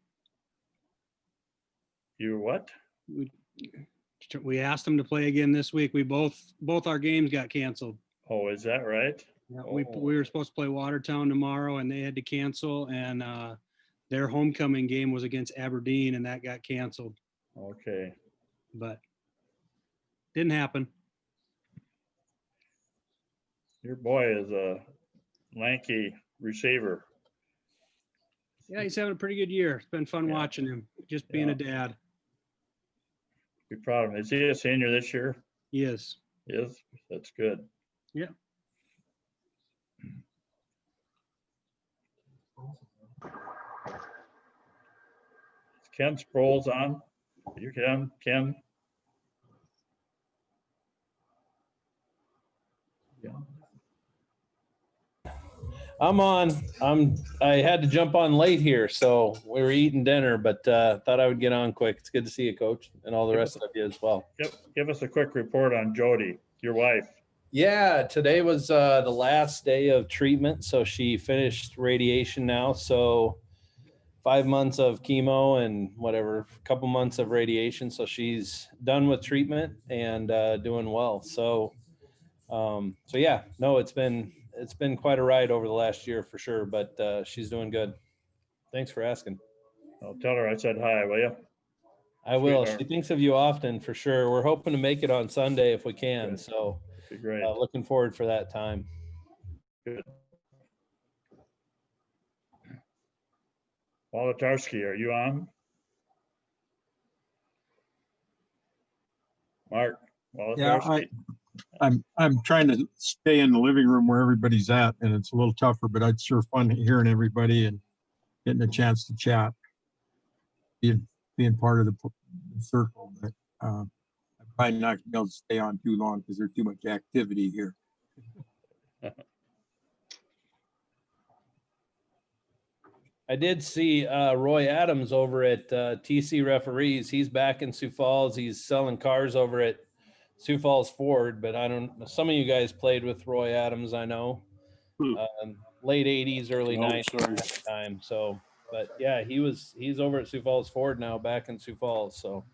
You what? We asked them to play again this week. We both our games got canceled. Oh, is that right? Yeah, we were supposed to play Watertown tomorrow and they had to cancel, and their homecoming game was against Aberdeen and that got canceled. Okay. But didn't happen. Your boy is a lanky receiver. Yeah, he's having a pretty good year. It's been fun watching him, just being a dad. Be proud of him. Is he a senior this year? He is. He is? That's good. Yeah. Ken Sproul's on. You can, Ken. I'm on. I had to jump on late here, so we were eating dinner, but thought I would get on quick. It's good to see you, Coach, and all the rest of you as well. Give us a quick report on Jody, your wife. Yeah, today was the last day of treatment, so she finished radiation now. So 5 months of chemo and whatever, a couple months of radiation. So she's done with treatment and doing well. So yeah, no, it's been quite a ride over the last year for sure, but she's doing good. Thanks for asking. I'll tell her I said hi, will you? I will. Sweetheart. She thinks of you often for sure. We're hoping to make it on Sunday if we can. Good. So Be great. looking forward for that time. Good. Wolotarski, are you on? Mark Yeah, Wolotarski? I'm trying to stay in the living room where everybody's at, and it's a little tougher, but it's sure fun hearing everybody and getting a chance to chat, being part of the circle. But I'm probably not gonna be able to stay on too long because there's too much activity here. I did see Roy Adams over at TC Referees. He's back in Sioux Falls. He's selling cars over at Sioux Falls Ford, but I don't know. Some of you guys played with Roy Adams, I know. Late 80s, early 90s at the time. So, but yeah, he's over at Sioux Falls Ford now, back in Sioux Falls. So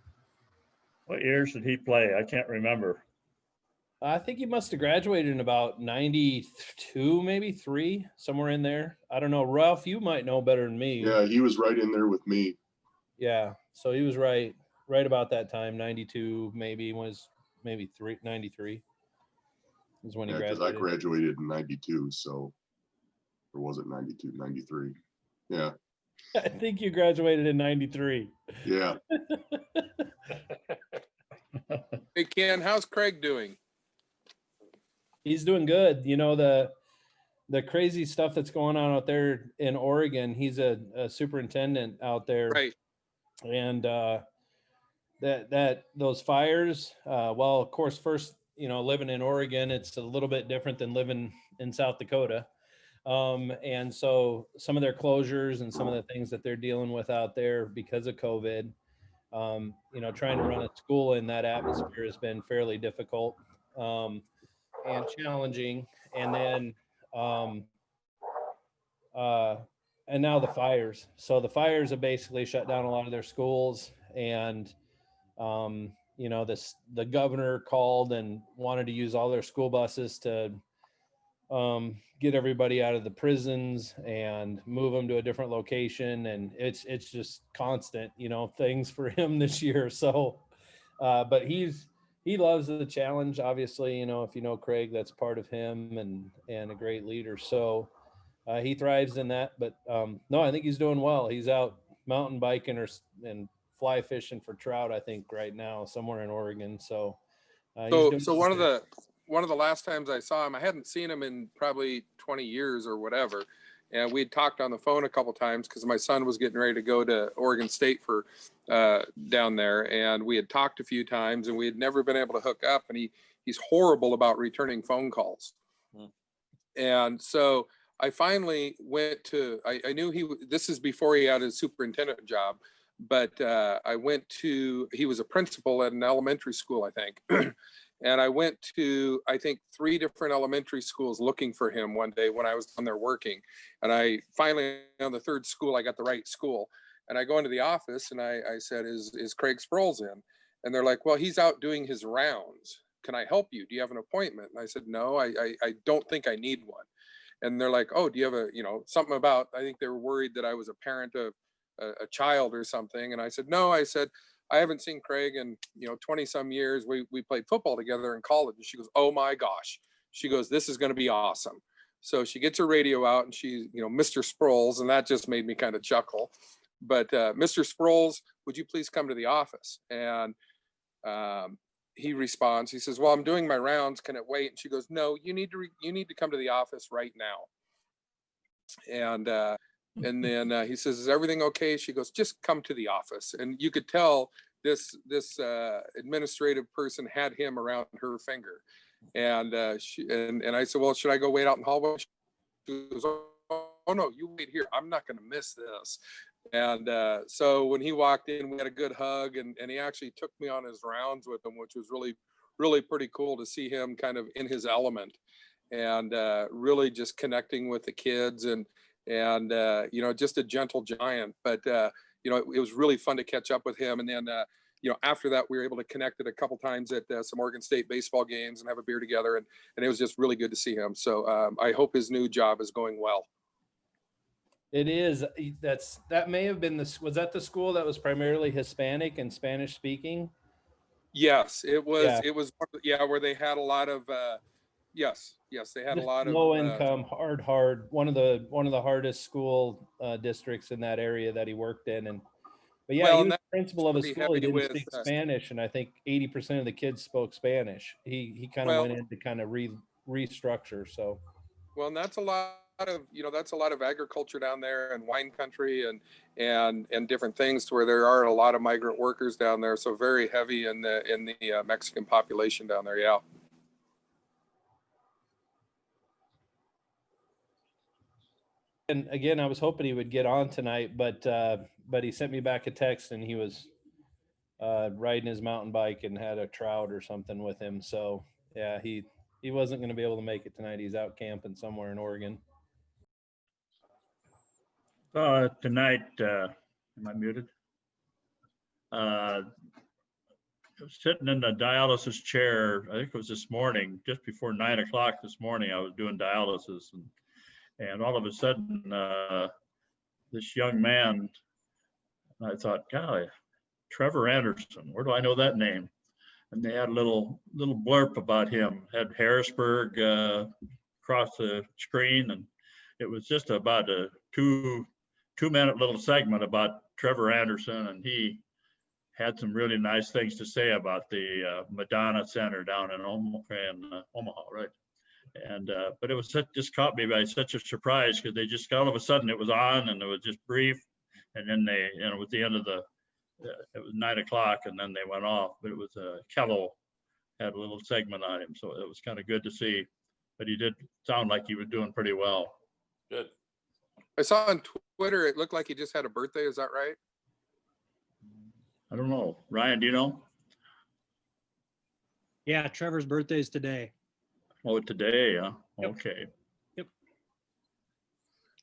What years did he play? I can't remember. I think he must have graduated in about 92, maybe 3, somewhere in there. I don't know. Ralph, you might know better than me. Yeah, he was right in there with me. Yeah. So he was right about that time. 92, maybe 93 is when he Yeah, because graduated. I graduated in 92, so or was it 92, 93? Yeah, I think you graduated in 93. yeah. Hey, Ken, how's Craig doing? He's doing good. You know, the the crazy stuff that's going on out there in Oregon. He's a superintendent out there. Right. And that those fires, well, of course, first, living in Oregon, it's a little bit different than living in South Dakota. And so some of their closures and some of the things that they're dealing with out there because of COVID, trying to run a school in that atmosphere has been fairly difficult and challenging. And then, and now the fires. So the fires have basically shut down a lot of their schools, and the governor called and wanted to use all their school buses to get everybody out of the prisons and move them to a different location. And it's just constant, things for him this year. So, but he loves the challenge. Obviously, if you know Craig, that's part of him and a great leader. So he thrives in that. But no, I think he's doing well. He's out mountain biking and fly fishing for trout, I think, right now somewhere in Oregon. So so one of the last times I saw him, I hadn't seen him in probably 20 years or whatever. And we'd talked on the phone a couple times because my son was getting ready to go to Oregon State for down there. And we had talked a few times and we had never been able to hook up. And he's horrible about returning phone calls. And so I finally went to, I knew this is before he had his superintendent job, but he was a principal at an elementary school, I think. And I went to, I think, 3 different elementary schools looking for him one day when I was down there working. And I finally, on the 3rd school, I got the right school. And I go into the office and I said, is Craig Sproles in? And they're like, well, he's out doing his rounds. Can I help you? Do you have an appointment? And I said, no, I don't think I need one. And they're like, oh, do you have something about, I think they were worried that I was a parent of a child or something. And I said, no, I said, I haven't seen Craig in, 20 some years. We played football together in college. And she goes, oh my gosh. She goes, this is going to be awesome. So she gets her radio out and she's, Mr. Sproles. And that just made me kind of chuckle. But Mr. Sproles, would you please come to the office? And he responds, he says, well, I'm doing my rounds. Can it wait? And she goes, no, you need to come to the office right now. And then he says, is everything okay? She goes, just come to the office. And you could tell this administrative person had him around her finger. And I said, well, should I go wait out in the hallway? She goes, oh no, you wait here. I'm not going to miss this. And so when he walked in, we had a good hug, and he actually took me on his rounds with him, which was really, really pretty cool to see him kind of in his element and really just connecting with the kids and just a gentle giant. But it was really fun to catch up with him. And then after that, we were able to connect it a couple times at some Oregon State baseball games and have a beer together, and it was just really good to see him. So I hope his new job is going well. It is. That may have been was that the school that was primarily Hispanic and Spanish speaking? Yes, it was. Yeah. It was. Yeah, where they had a lot of. Yes, they had a lot of low income, hard. One of the hardest school districts in that area that he worked in, but yeah, he was the principal of a school. He didn't speak Spanish, and I think 80% of the kids spoke Spanish. He kind of went in to kind of restructure. So, well, and that's a lot of agriculture down there and wine country and different things to where there are a lot of migrant workers down there. So very heavy in the Mexican population down there. Yeah. And again, I was hoping he would get on tonight, but he sent me back a text and he was riding his mountain bike and had a trout or something with him. So yeah, he wasn't going to be able to make it tonight. He's out camping somewhere in Oregon. Tonight, am I muted? I was sitting in the dialysis chair. I think it was this morning, just before 9 o'clock this morning. I was doing dialysis, and all of a sudden, this young man, I thought, golly, Trevor Anderson, where do I know that name? And they had a little blurb about him, had Harrisburg across the screen, and it was just about a two-minute little segment about Trevor Anderson, and he had some really nice things to say about the Madonna Center down in Omaha, right? And, but it was just caught me by such a surprise because they just all of a sudden it was on and it was just brief. And then they, you know, it was the end of the, it was 9 o'clock and then they went off, but it was Kello had a little segment on him. So it was kind of good to see, but he did sound like he was doing pretty well. Good. I saw on Twitter, it looked like he just had a birthday. Is that right? I don't know. Ryan, do you know? Yeah, Trevor's birthday is today. Oh, today, huh? Yep. Okay.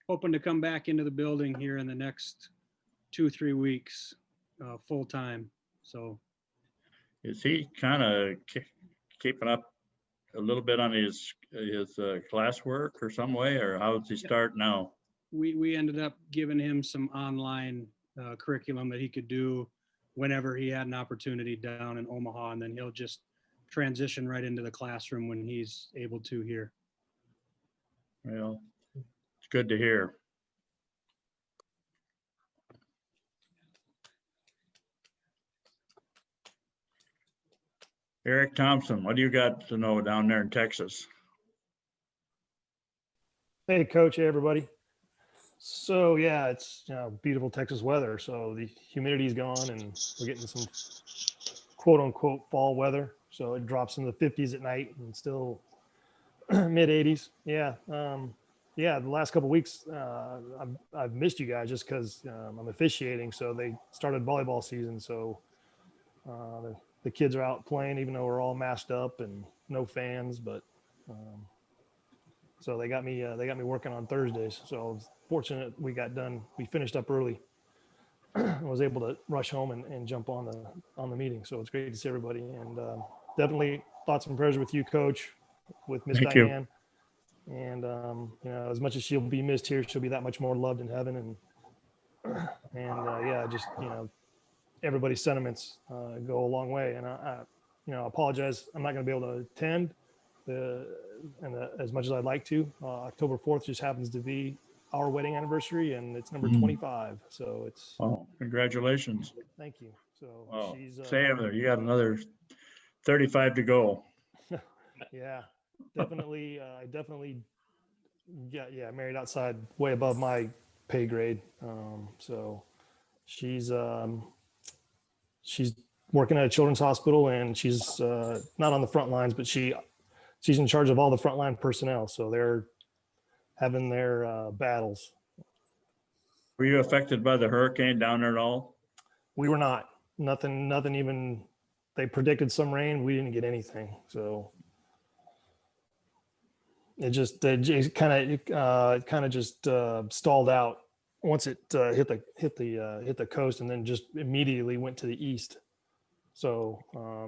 Hoping to come back into the building here in the next 2-3 weeks, full time. So Is he kind of keeping up a little bit on his classwork or some way, or how does he start now? we ended up giving him some online curriculum that he could do whenever he had an opportunity down in Omaha, and then he'll just transition right into the classroom when he's able to here. Well, it's good to hear. Eric Thompson, what do you got to know down there in Texas? Hey, Coach. Hey, everybody. So yeah, it's beautiful Texas weather. So the humidity's gone, and we're getting some quote unquote fall weather. So it drops in the 50s at night and still mid 80s. Yeah, yeah. The last couple of weeks, I've missed you guys just because I'm officiating. So they started volleyball season. So the kids are out playing, even though we're all masked up and no fans. But so they got me working on Thursdays. So I was fortunate we finished up early. I was able to rush home and jump on the meeting. So it's great to see everybody, and definitely thoughts and prayers with you, Coach, with Miss Diane. And as much as she'll be missed here, she'll be that much more loved in heaven. And yeah, just everybody's sentiments go a long way. And I apologize, I'm not going to be able to attend as much as I'd like to. October 4th just happens to be our wedding anniversary, and it's number 25. So it's. Oh, congratulations. Thank you. So she's. Sam, there, you got another 35 to go. Yeah, definitely. I definitely. Yeah, married outside, way above my pay grade. So she's working at a children's hospital, and she's not on the front lines, but she's in charge of all the frontline personnel. So they're having their battles. Were you affected by the hurricane down there at all? We were not. Nothing even, they predicted some rain. We didn't get anything. So it kind of just stalled out once it hit the coast, and then just immediately went to the east. So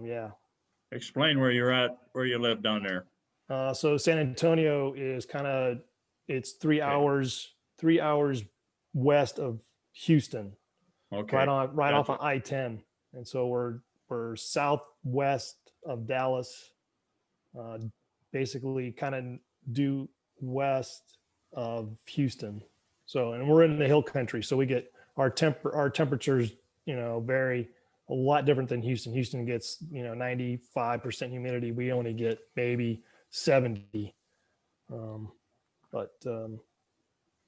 yeah. Explain where you're at, where you live down there. So San Antonio is it's 3 hours west of Houston. Okay. Right off of I-10. And so we're southwest of Dallas, basically kind of due west of Houston. So, and we're in the hill country, so we get our temperatures, vary a lot different than Houston. Houston gets, 95% humidity. We only get maybe 70.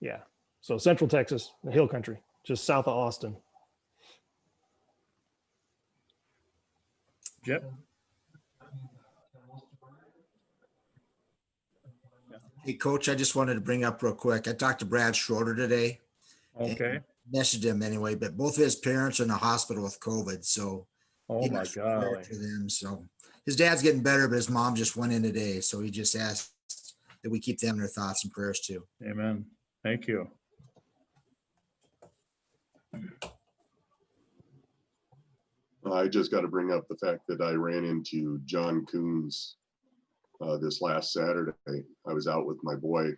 Yeah. So Central Texas, the hill country, just south of Austin. Yep. Hey, Coach, I just wanted to bring up real quick. I talked to Brad Schroeder today. Okay. Messaged him anyway, but both of his parents are in the hospital with COVID. So, oh my God. To them. So his dad's getting better, but his mom just went in today. So he just asked that we keep them in their thoughts and prayers too. Amen. Thank you. I just got to bring up the fact that I ran into John Coons this last Saturday. I was out with my boy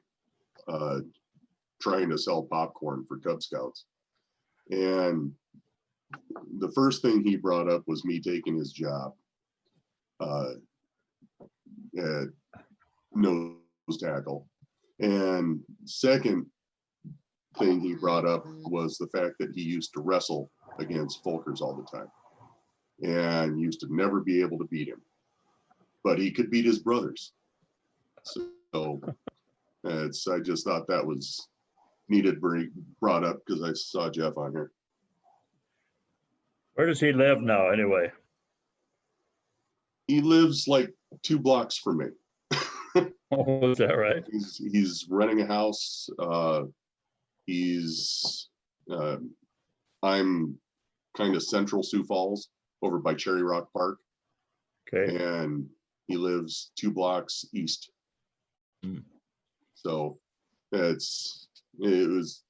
trying to sell popcorn for Cub Scouts. And the first thing he brought up was me taking his job at nose tackle. And second thing he brought up was the fact that he used to wrestle against Folkers all the time and used to never be able to beat him, but he could beat his brothers. I just thought that was needed brought up because I saw Jeff on here. Where does he live now, anyway? He lives like 2 blocks from me. Oh, is that right? He's renting a house. I'm kind of central Sioux Falls over by Cherry Rock Park. Okay. And he lives 2 blocks east. So it was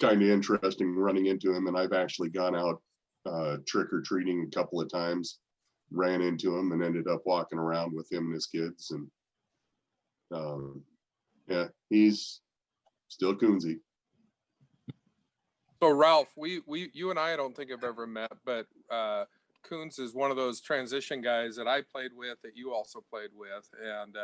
kind of interesting running into him, and I've actually gone out trick or treating a couple of times, ran into him and ended up walking around with him and his kids. And yeah, he's still Coonsy. So Ralph, you and I don't think I've ever met, but Coons is one of those transition guys that I played with that you also played with. And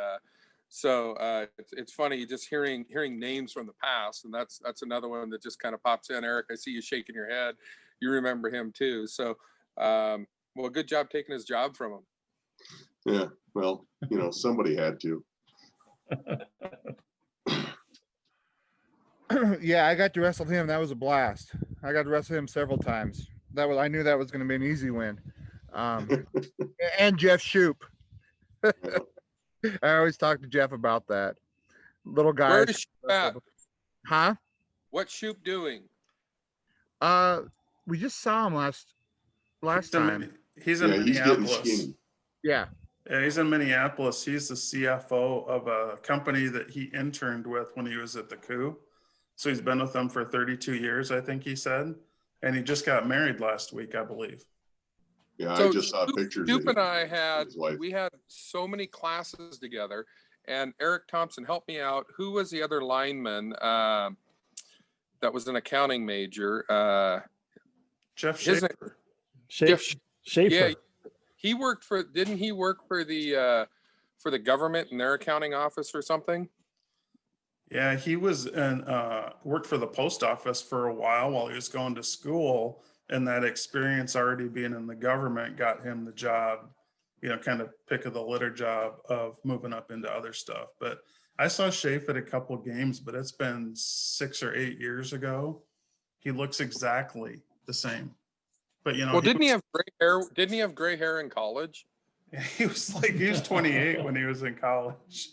so it's funny just hearing names from the past, and that's another one that just kind of pops in. Eric, I see you shaking your head. You remember him too. So well, good job taking his job from him. Yeah, well, somebody had to. Yeah, I got to wrestle him. That was a blast. I got to wrestle him several times. I knew that was going to be an easy win. And Jeff Shoop. I always talk to Jeff about that. Little guy. Where is Shoop at? Huh? What's Shoop doing? We just saw him last time. He's in Minneapolis. Yeah. Yeah, he's in Minneapolis. He's the CFO of a company that he interned with when he was at the coup. So he's been with them for 32 years, I think he said. And he just got married last week, I believe. Yeah, So I just saw pictures. Shoop and I had so many classes together. And Eric Thompson, help me out. Who was the other lineman that was an accounting major? Jeff Schaefer. Schaefer. Yeah, he worked for. Didn't he work for the government in their accounting office or something? Yeah, he was worked for the post office for a while he was going to school, and that experience already being in the government got him the job, kind of pick of the litter job of moving up into other stuff. But I saw Schaefer at a couple of games, but it's been 6 or 8 years ago. He looks exactly the same. But well, didn't he have gray hair? Didn't he have gray hair in college? Yeah, he was 28 when he was in college.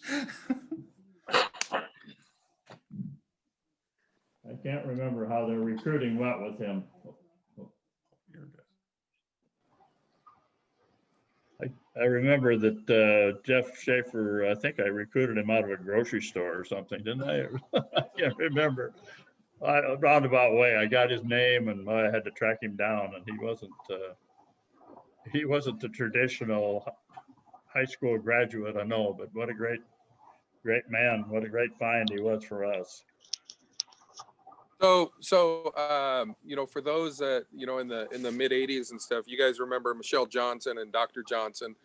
I can't remember how their recruiting went with him. I remember that Jeff Schaefer, I think I recruited him out of a grocery store or something, didn't I? I can't remember. A roundabout way, I got his name and I had to track him down, and he wasn't the traditional high school graduate, I know, but what a great man, what a great find he was for us. So for those that in the mid '80s and stuff, you guys remember Michelle Johnson and Dr. Johnson.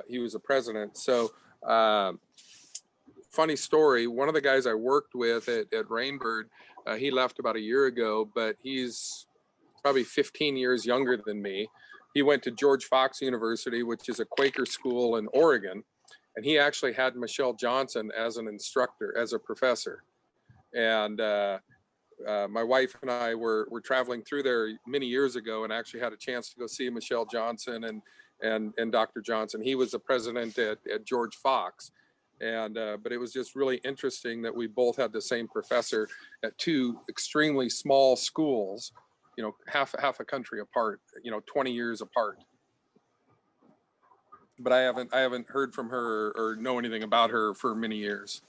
He was a president. So funny story. One of the guys I worked with at Rainbird, he left about a year ago, but he's probably 15 years younger than me. He went to George Fox University, which is a Quaker school in Oregon, and he actually had Michelle Johnson as an instructor, as a professor. And my wife and I were traveling through there many years ago and actually had a chance to go see Michelle Johnson and Dr. Johnson. He was the president at George Fox. And but it was just really interesting that we both had the same professor at 2 extremely small schools, half a country apart, 20 years apart. But I haven't heard from her or know anything about her for many years.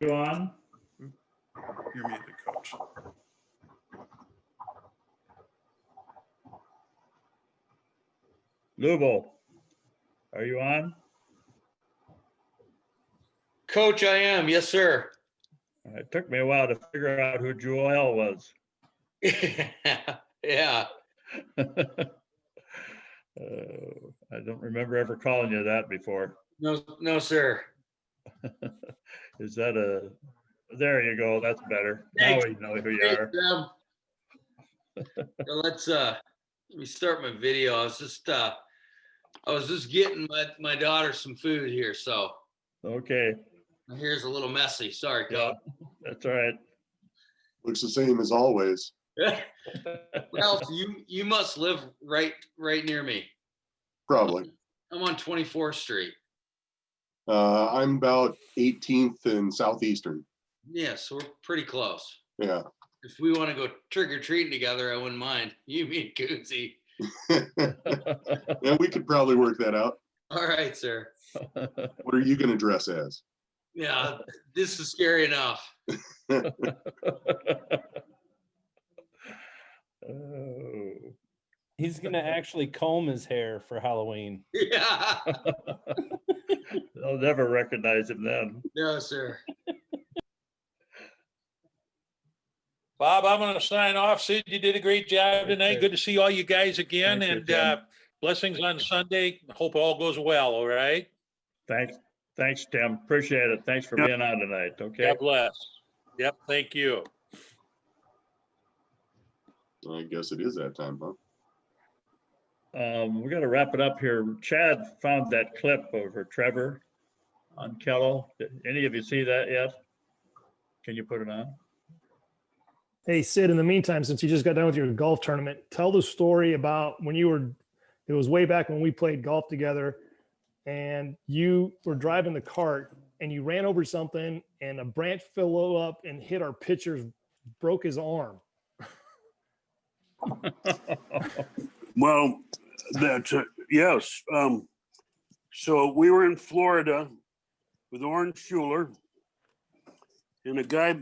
Go on. You're muted, Coach. Lubo, are you on? Coach, I am. Yes, sir. It took me a while to figure out who Joel was. Yeah. I don't remember ever calling you that before. No, sir. Is that there you go. That's better. Now we know who you are. Let's let me start my video. I was just I was just getting my daughter some food here, so Okay, here's a little messy. Sorry, yeah, Coach. that's all right. Looks the same as always. Ralph, you must live right near me. Probably. I'm on 24th Street. I'm about 18th and Southeastern. Yeah, so we're pretty close. Yeah. If we want to go trick or treating together, I wouldn't mind. You, me, and Koozie. Yeah, we could probably work that out. All right, sir. What are you going to dress as? Yeah, this is scary enough. Oh. He's gonna actually comb his hair for Halloween. Yeah. They'll never recognize him then. No, sir. Bob, I'm going to sign off. Sid, you did a great job tonight. Good to see all you guys again, Thank you, and Tim. blessings on Sunday. Hope all goes well. All right. Thanks, Tim. Appreciate it. Thanks for being on tonight. Okay. God bless. Yep. Thank you. I guess it is that time, huh? We got to wrap it up here. Chad found that clip over Trevor on Kello. Did any of you see that yet? Can you put it on? Hey, Sid, in the meantime, since you just got done with your golf tournament, tell the story about when it was way back when we played golf together and you were driving the cart and you ran over something and a branch fell up and hit our pitcher, broke his arm. Well, that's yes. So we were in Florida with Oren Schuler, and a guy.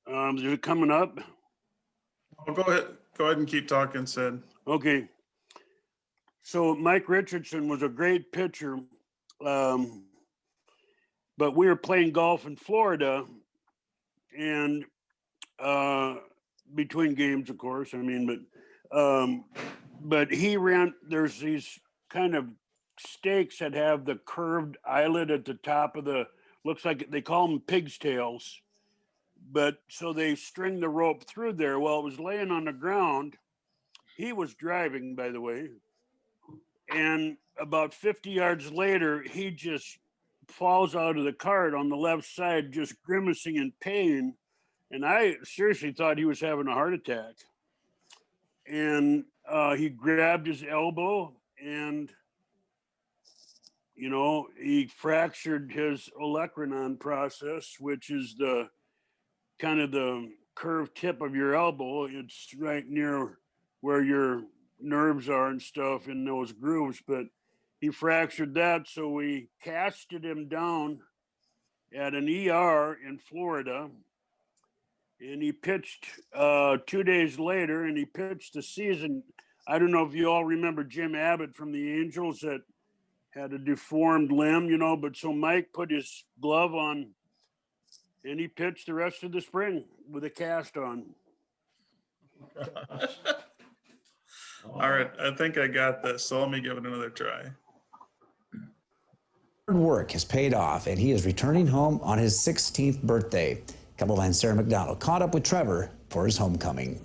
Is it coming up? Oh, go ahead and keep talking, Sid. Okay. So Mike Richardson was a great pitcher, but we were playing golf in Florida, and between games, of course. I mean, but he ran. There's these kind of stakes that have the curved eyelet at the top of the. Looks like they call them pig's tails. But so they string the rope through there. Well, it was laying on the ground. He was driving, by the way. And about 50 yards later, he just falls out of the cart on the left side, just grimacing in pain. And I seriously thought he was having a heart attack. And he grabbed his elbow and, he fractured his olecranon process, which is the kind of the curved tip of your elbow. It's right near where your nerves are and stuff in those grooves, but he fractured that. So we casted him down at an ER in Florida, and he pitched 2 days later, and he pitched the season. I don't know if you all remember Jim Abbott from the Angels that had a deformed limb, but so Mike put his glove on and he pitched the rest of the spring with a cast on. All right, I think I got this, so let me give it another try. Hard work has paid off, and he is returning home on his 16th birthday. Couple line Sarah McDonald caught up with Trevor for his homecoming.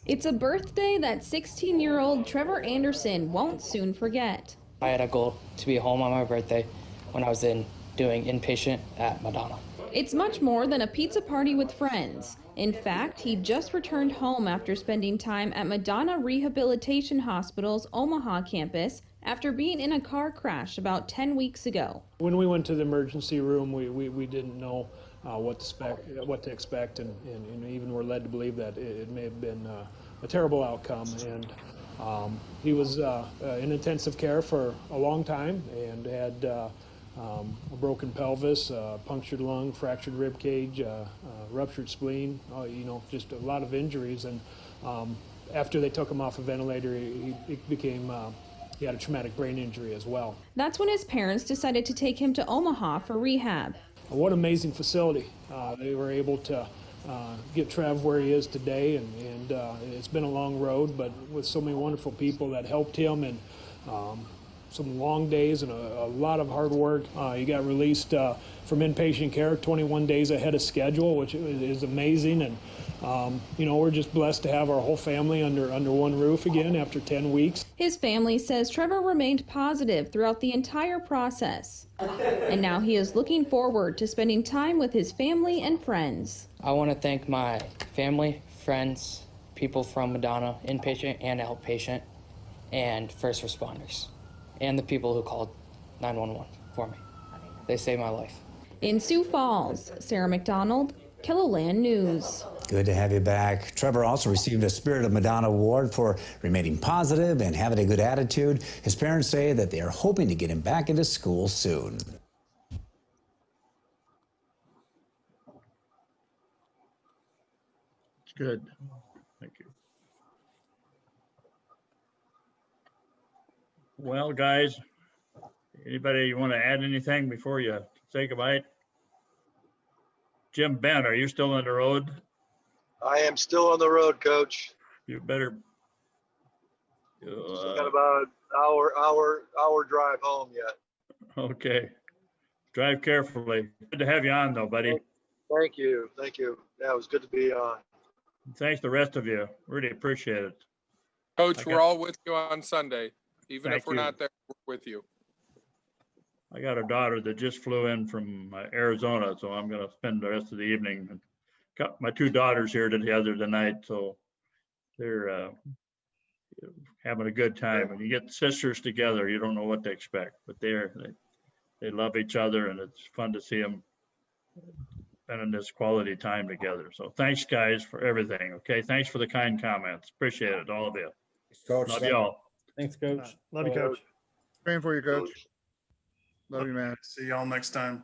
It's a birthday that 16-year-old Trevor Anderson won't soon forget. I had a goal to be home on my birthday when I was doing inpatient at Madonna. It's much more than a pizza party with friends. In fact, he just returned home after spending time at Madonna Rehabilitation Hospital's Omaha campus after being in a car crash about 10 weeks ago. When we went to the emergency room, we didn't know what to expect, and even were led to believe that it may have been a terrible outcome. And he was in intensive care for a long time and had a broken pelvis, punctured lung, fractured rib cage, ruptured spleen, just a lot of injuries. And after they took him off a ventilator, he had a traumatic brain injury as well. That's when his parents decided to take him to Omaha for rehab. What an amazing facility. They were able to get Trev where he is today, and it's been a long road, but with so many wonderful people that helped him, and some long days and a lot of hard work. He got released from inpatient care 21 days ahead of schedule, which is amazing, and You know, we're just blessed to have our whole family under one roof again after 10 weeks. His family says Trevor remained positive throughout the entire process. And now he is looking forward to spending time with his family and friends. I want to thank my family, friends, people from Madonna, inpatient and outpatient, and first responders, and the people who called 911 for me. They saved my life. In Sioux Falls, Sarah McDonald, KELOLAND News. Good to have you back. Trevor also received a Spirit of Madonna award for remaining positive and having a good attitude. His parents say that they are hoping to get him back into school soon. It's good. Thank you. Well, guys, anybody want to add anything before you say goodbye? Jim Ben, are you still on the road? I am still on the road, Coach. You better. Still got about an hour drive home yet. Okay. Drive carefully. Good to have you on though, buddy. Thank you. Thank you. Yeah, it was good to be on. Thanks the rest of you. Really appreciate it. Coach, we're all with you on Sunday. Even Thank if we're you. not there, we're with you. I got a daughter that just flew in from Arizona, so I'm going to spend the rest of the evening. And got my two daughters here together tonight, so they're having a good time. And you get sisters together, you don't know what to expect, but they love each other, and it's fun to see them spending this quality time together. So thanks, guys, for everything. Okay, thanks for the kind comments. Appreciate it, all of you. Coach, Love you all. Thanks, Coach. Love you, Coach. Praying for you, Coach. Love you, man. See y'all next time.